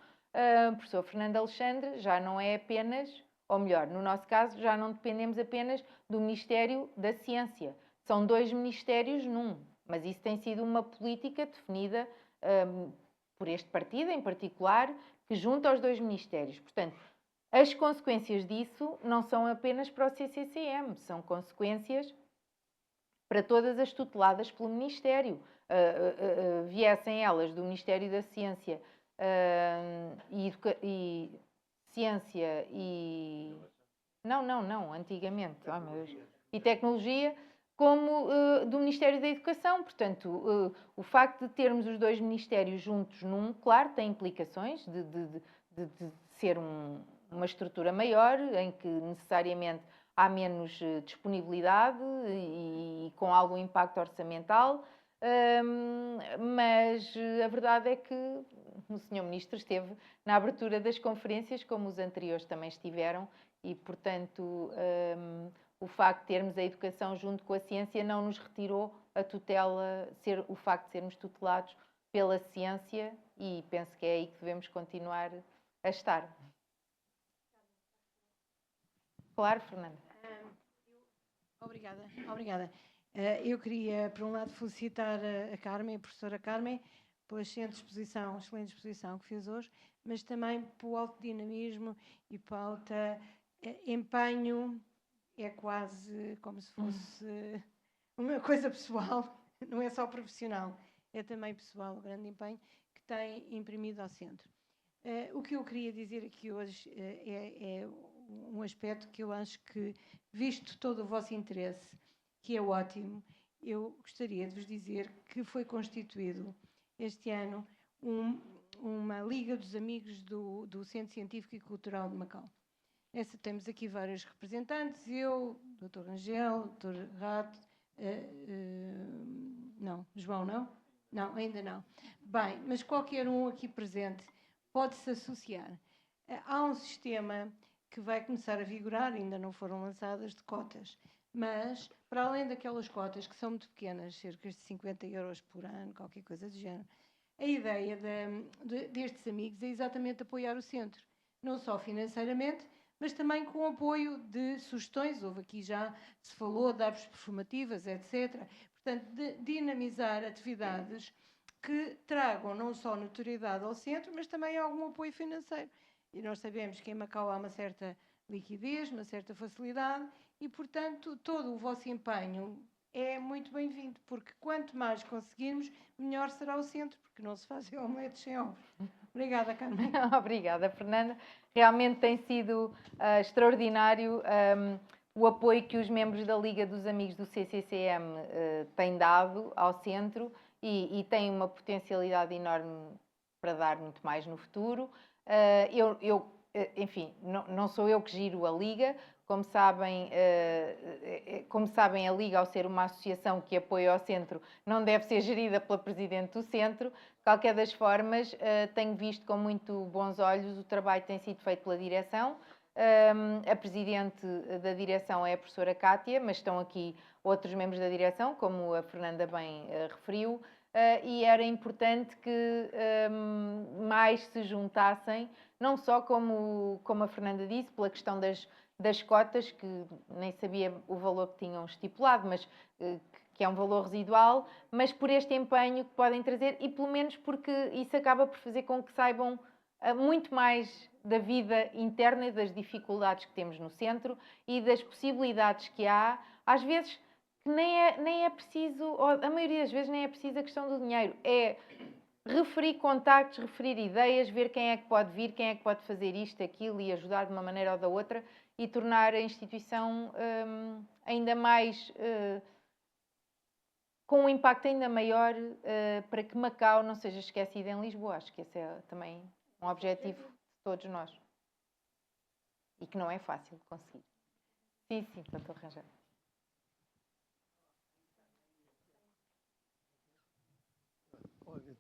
o professor Fernando Alexandre, já não é apenas, ou melhor, no nosso caso, já não dependemos apenas do Ministério da Ciência. São 2 ministérios num, mas isso tem sido uma política definida por este partido em particular, que junta os 2 ministérios. Portanto, as consequências disso não são apenas para o CCCM, são consequências para todas as tuteladas pelo Ministério. Viessem elas do Ministério da Ciência e Ciência e... Não, antigamente. Oh, meu Deus. E Tecnologia, como do Ministério da Educação. Portanto, o facto de termos os 2 ministérios juntos num, claro, tem implicações de ser uma estrutura maior, em que necessariamente há menos disponibilidade e com algum impacto orçamental, mas a verdade é que o Sr. Ministro esteve na abertura das conferências, como os anteriores também estiveram, e, portanto, o facto de termos a educação junto com a ciência não nos retirou a tutela, o facto de sermos tutelados pela ciência, e penso que é aí que devemos continuar a estar. Claro, Fernanda. Obrigada. Eu queria, por um lado, felicitar a Carmen, a professora Carmen, pela excelente exposição que fez hoje, mas também pelo alto dinamismo e pelo alto empenho. É quase como se fosse uma coisa pessoal, não é só profissional, é também pessoal, o grande empenho que tem imprimido ao centro. O que eu queria dizer aqui hoje é um aspecto que eu acho que, visto todo o vosso interesse, que é ótimo, eu gostaria de vos dizer que foi constituído este ano uma Liga dos Amigos do Centro Científico e Cultural de Macau. Temos aqui vários representantes, eu, Dr. Rangel, Dr. Rato, não, João não? Não, ainda não. Bem, mas qualquer um aqui presente pode-se associar. Há um sistema que vai começar a vigorar, ainda não foram lançadas, de cotas. Mas, para além daquelas cotas, que são muito pequenas, cerca de 50 euros por ano, qualquer coisa do género, a ideia destes amigos é exatamente apoiar o centro. Não só financeiramente, mas também com apoio de sugestões. Houve aqui já, se falou de árvores perfumativas, etc. Portanto, de dinamizar atividades que tragam não só notoriedade ao centro, mas também algum apoio financeiro. E nós sabemos que em Macau há uma certa liquidez, uma certa facilidade e, portanto, todo o vosso empenho é muito bem-vindo, porque quanto mais conseguirmos, melhor será o centro, porque não se fazem omeletes sem ovos. Obrigada, Carmen. Obrigada, Fernanda. Realmente tem sido extraordinário o apoio que os membros da Liga dos Amigos do CCCM têm dado ao centro e tem uma potencialidade enorme para dar muito mais no futuro. Enfim, não sou eu que giro a Liga. Como sabem, a Liga, ao ser uma associação que apoia o centro, não deve ser gerida pela Presidente do Centro. De qualquer das formas, tenho visto com muito bons olhos o trabalho que tem sido feito pela direção. A Presidente da direção é a professora Cátia, mas estão aqui outros membros da direção, como a Fernanda bem referiu, e era importante que mais se juntassem, não só como a Fernanda disse, pela questão das cotas, que nem sabia o valor que tinham estipulado, mas que é um valor residual, mas por este empenho que podem trazer e pelo menos porque isso acaba por fazer com que saibam muito mais da vida interna e das dificuldades que temos no centro e das possibilidades que há, às vezes que nem é preciso, ou a maioria das vezes nem é preciso a questão do dinheiro, é referir contactos, referir ideias, ver quem é que pode vir, quem é que pode fazer isto, aquilo e ajudar de uma maneira ou da outra e tornar a instituição ainda mais, com um impacto ainda maior para que Macau não seja esquecida em Lisboa. Acho que esse é também um objetivo de todos nós. E que não é fácil de conseguir. Sim, Dr. Rangel.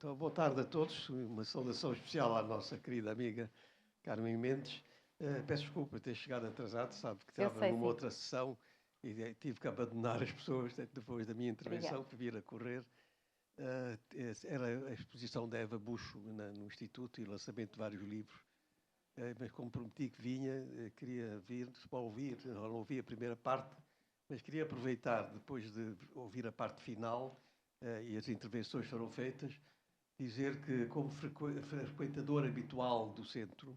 Então, boa tarde a todos. Uma saudação especial à nossa querida amiga Carmen Mendes. Peço desculpa por ter chegado atrasado, sabe que estava numa outra sessão e tive que abandonar as pessoas depois da minha intervenção, que vir a correr. Era a exposição da Eva Buxo no Instituto e o lançamento de vários livros. Mas como prometi que vinha, queria vir para ouvir, não ouvi a primeira parte, mas queria aproveitar, depois de ouvir a parte final, e as intervenções foram feitas, dizer que, como frequentador habitual do centro,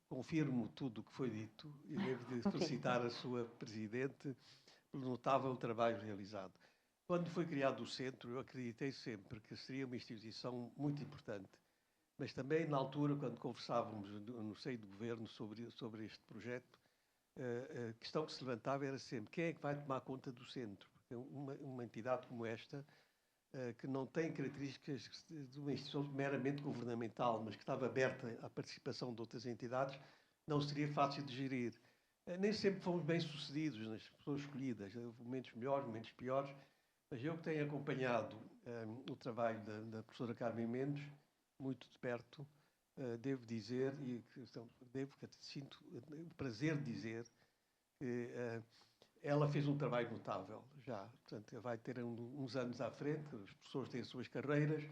confirmo tudo o que foi dito e devo de felicitar a sua presidente pelo notável trabalho realizado. Quando foi criado o centro, eu acreditei sempre que seria uma instituição muito importante, mas também na altura, quando conversávamos no seio do governo sobre este projeto, a questão que se levantava era sempre quem é que vai tomar conta do centro? Porque uma entidade como esta, que não tem características de uma instituição meramente governamental, mas que estava aberta à participação de outras entidades, não seria fácil de gerir. Nem sempre fomos bem-sucedidos nas pessoas escolhidas, houve momentos melhores, momentos piores, mas eu que tenho acompanhado o trabalho da professora Carmen Mendes, muito de perto, devo dizer, e sinto o prazer de dizer, que ela fez um trabalho notável já. Portanto, vai ter uns anos à frente, as pessoas têm as suas carreiras,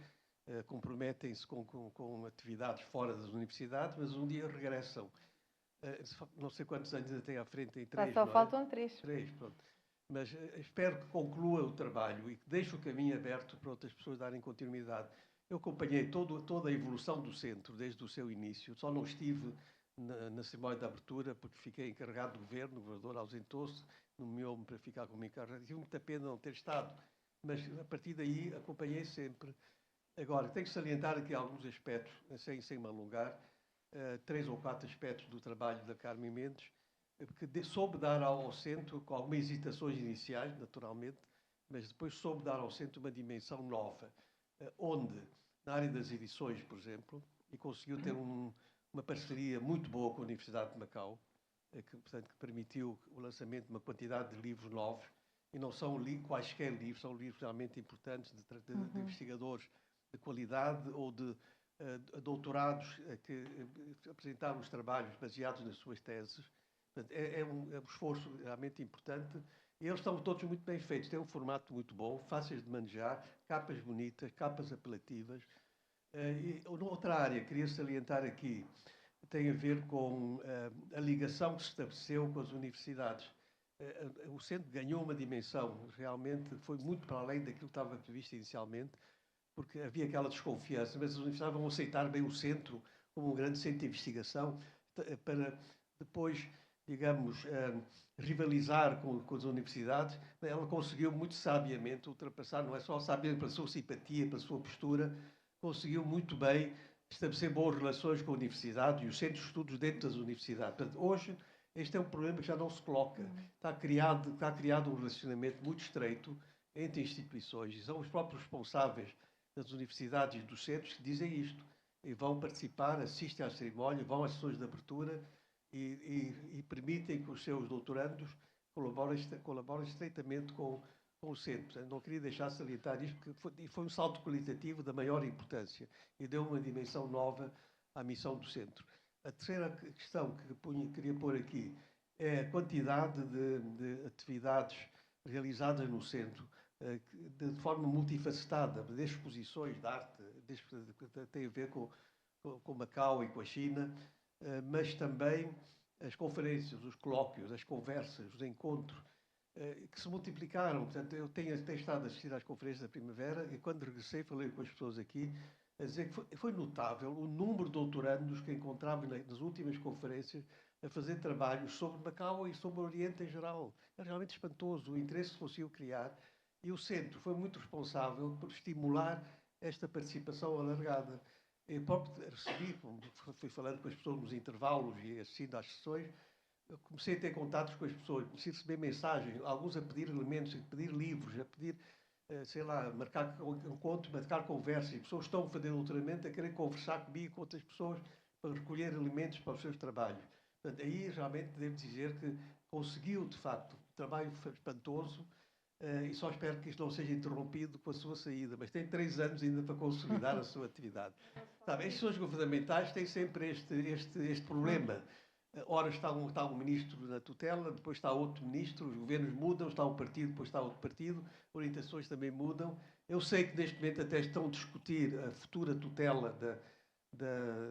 comprometem-se com atividades fora das universidades, mas um dia regressam. Não sei quantos anos ainda tem à frente, tem 3, só faltam 3. 3, pronto. Mas espero que conclua o trabalho e que deixe o caminho aberto para outras pessoas darem continuidade. Eu acompanhei toda a evolução do centro, desde o seu início. Só não estive na cerimónia de abertura, porque fiquei encarregado do governo, o governador ausentou-se, nomeou-me para ficar como encarregado. Tive muita pena não ter estado, mas a partir daí acompanhei sempre. Agora, tenho que salientar aqui alguns aspectos, sem me alongar, 3 ou 4 aspectos do trabalho da Carmen Mendes, que soube dar ao centro, com algumas hesitações iniciais, naturalmente, mas depois soube dar ao centro uma dimensão nova, onde, na área das edições, por exemplo, e conseguiu ter uma parceria muito boa com a Universidade de Macau, portanto, que permitiu o lançamento de uma quantidade de livros novos, e não são quaisquer livros, são livros realmente importantes de investigadores de qualidade ou de doutorados que apresentaram os trabalhos baseados nas suas teses. Portanto, é um esforço realmente importante. E eles estão todos muito bem feitos, têm um formato muito bom, fáceis de manejar, capas bonitas, capas apelativas. E outra área, queria salientar aqui, tem a ver com a ligação que se estabeleceu com as universidades. O centro ganhou uma dimensão, realmente foi muito para além daquilo que estava previsto inicialmente, porque havia aquela desconfiança, mas as universidades vão aceitar bem o centro como um grande centro de investigação, para depois, digamos, rivalizar com as universidades. Ela conseguiu muito sabiamente ultrapassar, não é só sabiamente pela sua simpatia, pela sua postura, conseguiu muito bem estabelecer boas relações com a universidade e os centros de estudos dentro das universidades. Portanto, hoje, este é um problema que já não se coloca. Está criado um relacionamento muito estreito entre instituições, e são os próprios responsáveis das universidades e dos centros que dizem isto, e vão participar, assistem à cerimónia, vão às sessões de abertura e permitem que os seus doutorandos colaborem estreitamente com o centro. Portanto, não queria deixar de salientar isto, porque foi um salto qualitativo da maior importância e deu uma dimensão nova à missão do centro. A terceira questão que queria pôr aqui é a quantidade de atividades realizadas no centro, de forma multifacetada, desde exposições de arte, que tem a ver com Macau e com a China, mas também as conferências, os colóquios, as conversas, os encontros, que se multiplicaram. Portanto, eu tenho estado a assistir às conferências da primavera e quando regressei falei com as pessoas aqui, a dizer que foi notável o número de doutorandos que encontrava nas últimas conferências a fazer trabalhos sobre Macau e sobre o Oriente em geral. É realmente espantoso o interesse que conseguiu criar, e o centro foi muito responsável por estimular esta participação alargada. Eu próprio recebi, fui falando com as pessoas nos intervalos e assistindo às sessões, eu comecei a ter contatos com as pessoas, comecei a receber mensagens, alguns a pedir elementos, a pedir livros, a pedir, sei lá, marcar encontros, marcar conversas, e pessoas que estão a fazer doutoramento a querer conversar comigo, com outras pessoas, para recolher elementos para os seus trabalhos. Portanto, aí realmente devo dizer que conseguiu, de facto, um trabalho espantoso, e só espero que isto não seja interrompido com a sua saída, mas tem 3 anos ainda para consolidar a sua atividade. Sabe, as instituições governamentais têm sempre este problema. Ora está um ministro na tutela, depois está outro ministro, os governos mudam, está um partido, depois está outro partido, orientações também mudam. Eu sei que neste momento até estão a discutir a futura tutela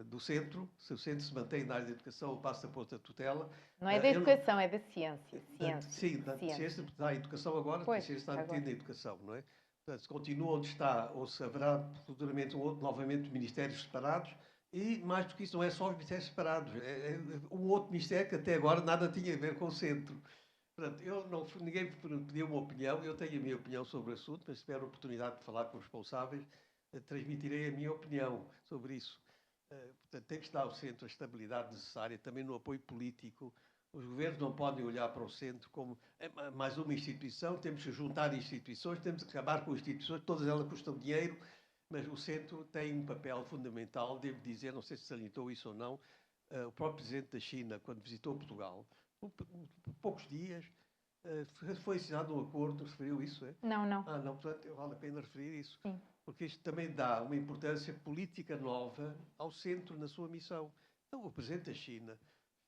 do centro, se o centro se mantém na área da educação ou passa para outra tutela. Não é da educação, é da ciência. Sim, da ciência, da educação agora, pois, a ciência está metida na educação, não é? Portanto, se continua onde está, ou se haverá futuramente novamente ministérios separados, e mais do que isso, não é só os ministérios separados, é um outro ministério que até agora nada tinha a ver com o centro. Portanto, ninguém me pediu uma opinião, eu tenho a minha opinião sobre o assunto, mas se tiver a oportunidade de falar com os responsáveis, transmitirei a minha opinião sobre isso. Portanto, tem que estar ao centro a estabilidade necessária, também no apoio político. Os governos não podem olhar para o centro como mais uma instituição, temos que juntar instituições, temos que acabar com instituições, todas elas custam dinheiro, mas o centro tem um papel fundamental, devo dizer, não sei se salientou isso ou não, o próprio presidente da China, quando visitou Portugal, por poucos dias, foi assinado um acordo, referiu isso, é? Não. Não, portanto, vale a pena referir isso. Sim. Porque isto também dá uma importância política nova ao centro na sua missão. Então, o presidente da China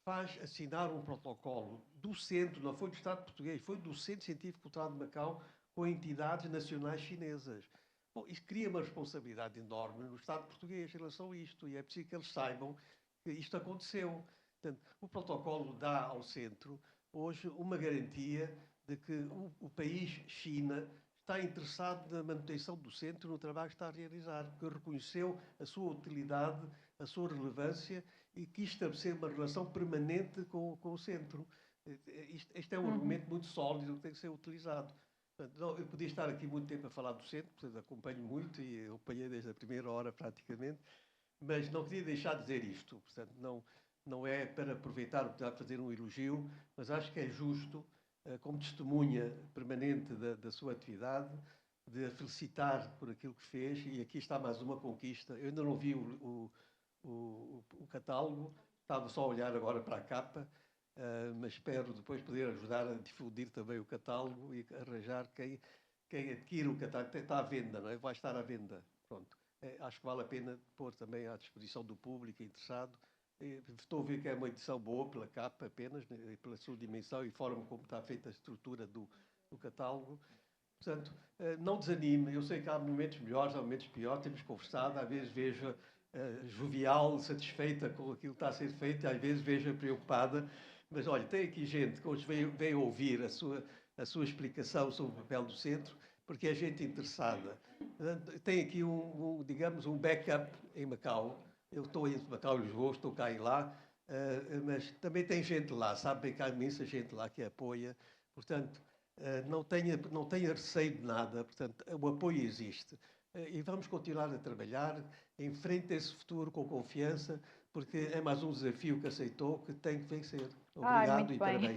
faz assinar um protocolo do centro, não foi do Estado português, foi do Centro Científico Cultural de Macau com entidades nacionais chinesas. Bom, isso cria uma responsabilidade enorme no Estado português em relação a isto, e é preciso que eles saibam que isto aconteceu. Portanto, o protocolo dá ao centro hoje uma garantia de que o país China está interessado na manutenção do centro, no trabalho que está a realizar, porque reconheceu a sua utilidade, a sua relevância e quis estabelecer uma relação permanente com o centro. Este é um argumento muito sólido que tem que ser utilizado. Portanto, eu podia estar aqui muito tempo a falar do centro, portanto, acompanho muito e eu acompanhei desde a primeira hora praticamente, mas não queria deixar de dizer isto. Portanto, não é para aproveitar a oportunidade de fazer um elogio, mas acho que é justo, como testemunha permanente da sua atividade, de a felicitar por aquilo que fez, e aqui está mais uma conquista. Eu ainda não vi o catálogo, estava só a olhar agora para a capa, mas espero depois poder ajudar a difundir também o catálogo e arranjar quem adquire o catálogo. Está à venda, não é? Vai estar à venda. Pronto. Acho que vale a pena pôr também à disposição do público interessado. Estou a ver que é uma edição boa pela capa apenas, pela sua dimensão e forma como está feita a estrutura do catálogo. Portanto, não desanime. Eu sei que há momentos melhores, há momentos piores, temos conversado, às vezes vejo jovial, satisfeita com aquilo que está a ser feito, às vezes vejo preocupada, mas olha, tem aqui gente que hoje veio ouvir a sua explicação sobre o papel do centro, porque é gente interessada. Tem aqui digamos, um backup em Macau. Eu estou em Macau e Lisboa, estou cá e lá, mas também tem gente lá, sabem que há imensa gente lá que apoia, portanto, não tenha receio de nada, portanto, o apoio existe. E vamos continuar a trabalhar, enfrente esse futuro com confiança, porque é mais um desafio que aceitou, que tem que vencer. Obrigado e parabéns.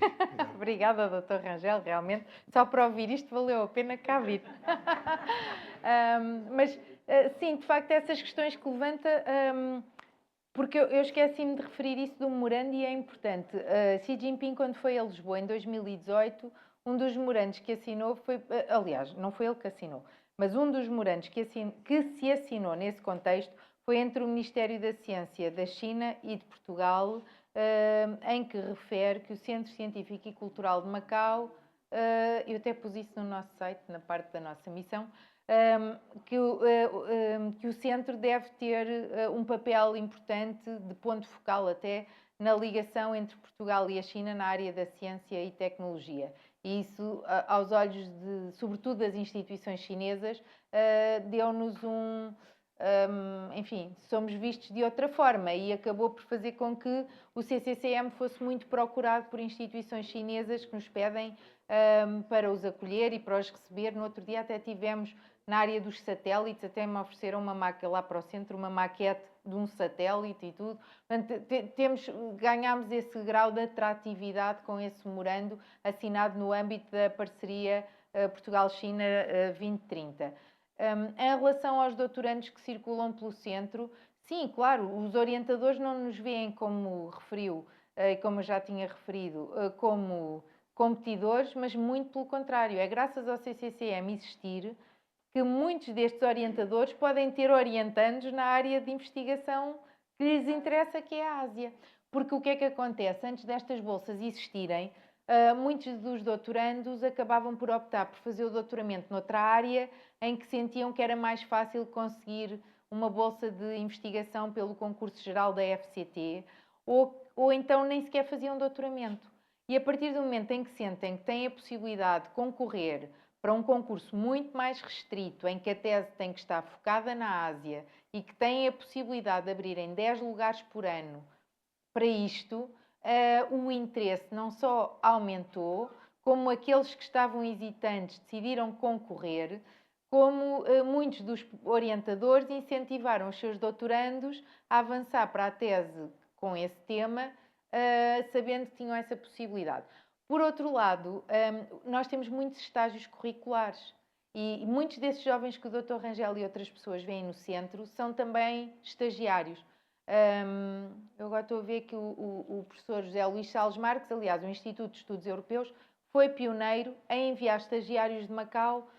Obrigada, Dr. Rangel, realmente, só para ouvir isto valeu a pena cá vir. Mas, sim, de facto, essas questões que levanta, porque eu esqueci-me de referir isso do memorando e é importante. Xi Jinping, quando foi a Lisboa em 2018, um dos memorandos que assinou foi, aliás, não foi ele que assinou, mas um dos memorandos que se assinou nesse contexto foi entre o Ministério da Ciência da China e de Portugal, em que refere que o Centro Científico e Cultural de Macau, eu até pus isso no nosso site, na parte da nossa missão, que o centro deve ter um papel importante, de ponto focal até, na ligação entre Portugal e a China na área da ciência e tecnologia. E isso, aos olhos, sobretudo das instituições chinesas, deu-nos enfim, somos vistos de outra forma e acabou por fazer com que o CCCM fosse muito procurado por instituições chinesas que nos pedem para os acolher e para os receber. No outro dia até tivemos, na área dos satélites, até me ofereceram uma maquete lá para o centro, uma maquete de um satélite e tudo. Portanto, ganhámos esse grau de atratividade com esse memorando assinado no âmbito da parceria Portugal-China 2030. Em relação aos doutorandos que circulam pelo centro, sim, claro, os orientadores não nos veem, como referiu, como eu já tinha referido, como competidores, mas muito pelo contrário. É graças ao CCCM existir que muitos destes orientadores podem ter orientandos na área de investigação que lhes interessa, que é a Ásia. Porque o que é que acontece? Antes destas bolsas existirem, muitos dos doutorandos acabavam por optar por fazer o doutoramento noutra área em que sentiam que era mais fácil conseguir uma bolsa de investigação pelo concurso geral da FCT, ou então nem sequer faziam doutoramento. E a partir do momento em que sentem que têm a possibilidade de concorrer para um concurso muito mais restrito, em que a tese tem que estar focada na Ásia e que têm a possibilidade de abrirem 10 lugares por ano para isto, o interesse não só aumentou, como aqueles que estavam hesitantes decidiram concorrer, como muitos dos orientadores incentivaram os seus doutorandos a avançar para a tese com esse tema, sabendo que tinham essa possibilidade. Por outro lado, nós temos muitos estágios curriculares e muitos desses jovens que o Dr. Rangel e outras pessoas veem no centro são também estagiários. Eu agora estou a ver que o professor José Luís Salles Marques, aliás, o Instituto de Estudos Europeus, foi pioneiro em enviar estagiários de Macau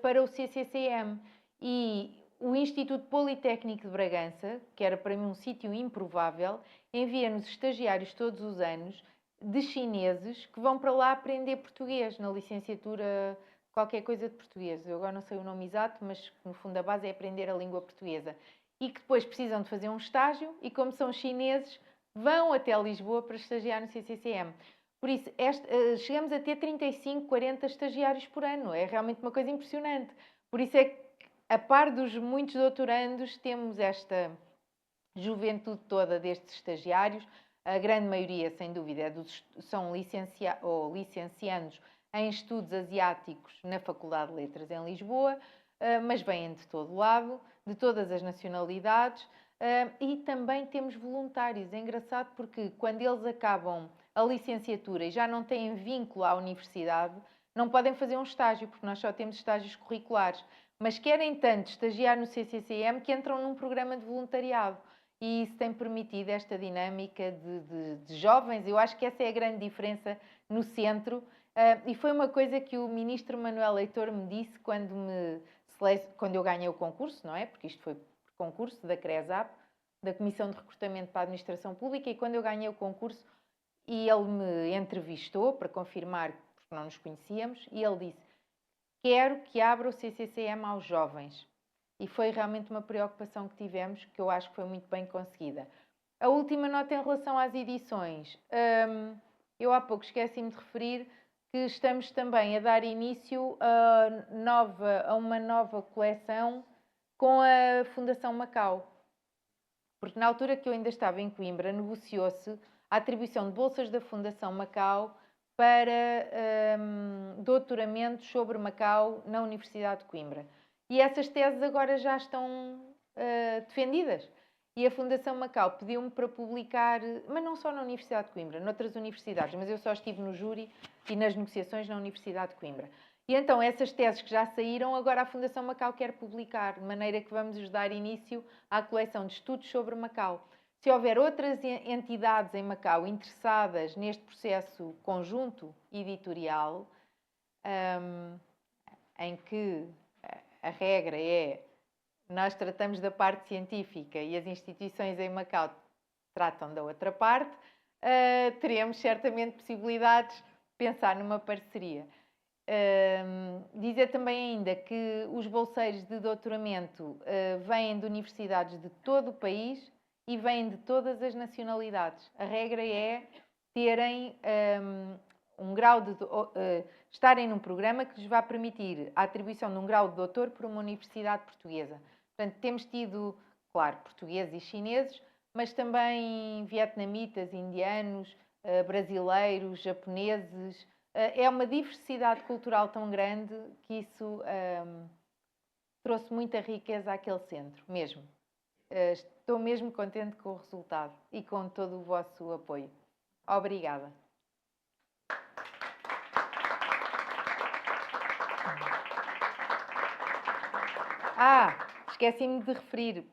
para o CCCM. E o Instituto Politécnico de Bragança, que era para mim um sítio improvável, envia-nos estagiários todos os anos de chineses que vão para lá aprender português, na licenciatura, qualquer coisa de português. Eu agora não sei o nome exato, mas no fundo a base é aprender a língua portuguesa. E que depois precisam de fazer um estágio e, como são chineses, vão até Lisboa para estagiar no CCCM. Por isso, chegamos a ter 35, 40 estagiários por ano. É realmente uma coisa impressionante. Por isso é que, a par dos muitos doutorandos, temos esta juventude toda destes estagiários. A grande maioria, sem dúvida, são licenciandos em estudos asiáticos na Faculdade de Letras em Lisboa, mas vêm de todo lado, de todas as nacionalidades, e também temos voluntários. É engraçado porque quando eles acabam a licenciatura e já não têm vínculo à universidade, não podem fazer um estágio, porque nós só temos estágios curriculares, mas querem tanto estagiar no CCCM que entram num programa de voluntariado. E isso tem permitido esta dinâmica de jovens. Eu acho que essa é a grande diferença no centro. E foi uma coisa que o ministro Manuel Leitor me disse quando eu ganhei o concurso, não é? Porque isto foi por concurso da CRESAP, da Comissão de Recrutamento para a Administração Pública, e quando eu ganhei o concurso, e ele me entrevistou para confirmar, porque não nos conhecíamos, e ele disse: quero que abra o CCCM aos jovens. E foi realmente uma preocupação que tivemos, que eu acho que foi muito bem conseguida. A última nota em relação às edições. Eu há pouco esqueci-me de referir que estamos também a dar início a uma nova coleção com a Fundação Macau. Porque na altura que eu ainda estava em Coimbra, negociou-se a atribuição de bolsas da Fundação Macau para doutoramentos sobre Macau na Universidade de Coimbra. E essas teses agora já estão defendidas. E a Fundação Macau pediu-me para publicar, mas não só na Universidade de Coimbra, noutras universidades, mas eu só estive no júri e nas negociações na Universidade de Coimbra. E então essas teses que já saíram, agora a Fundação Macau quer publicar, de maneira que vamos dar início à coleção de estudos sobre Macau. Se houver outras entidades em Macau interessadas neste processo conjunto editorial, em que a regra é nós tratamos da parte científica e as instituições em Macau tratam da outra parte, teremos certamente possibilidades de pensar numa parceria. Dizer também ainda que os bolseiros de doutoramento vêm de universidades de todo o país e vêm de todas as nacionalidades. A regra é terem um grau de estarem num programa que lhes vai permitir a atribuição de um grau de doutor por uma universidade portuguesa. Portanto, temos tido, claro, portugueses e chineses, mas também vietnamitas, indianos, brasileiros, japoneses. É uma diversidade cultural tão grande que isso trouxe muita riqueza àquele centro, mesmo. Estou mesmo contente com o resultado e com todo o vosso apoio. Obrigada. Esqueci-me de referir,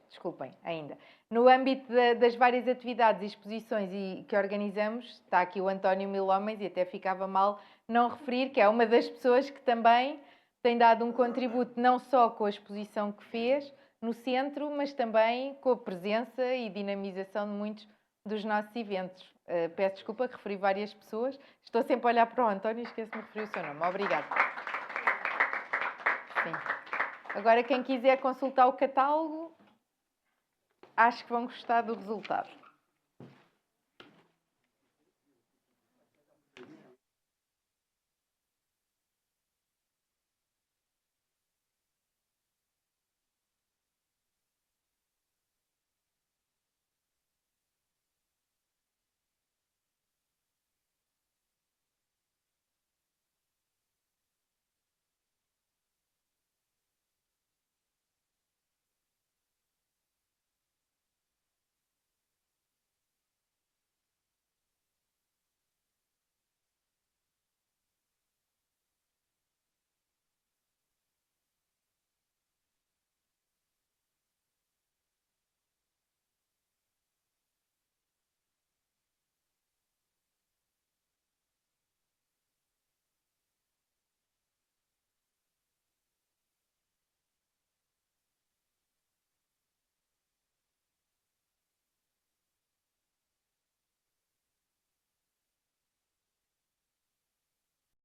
desculpem, ainda. No âmbito das várias atividades e exposições que organizamos, está aqui o António Mil Homens, e até ficava mal não referir que é uma das pessoas que também tem dado um contributo não só com a exposição que fez no centro, mas também com a presença e dinamização de muitos dos nossos eventos. Peço desculpa que referi várias pessoas. Estou sempre a olhar para o António e esqueço-me de referir o seu nome. Obrigada. Sim. Agora, quem quiser consultar o catálogo, acho que vão gostar do resultado.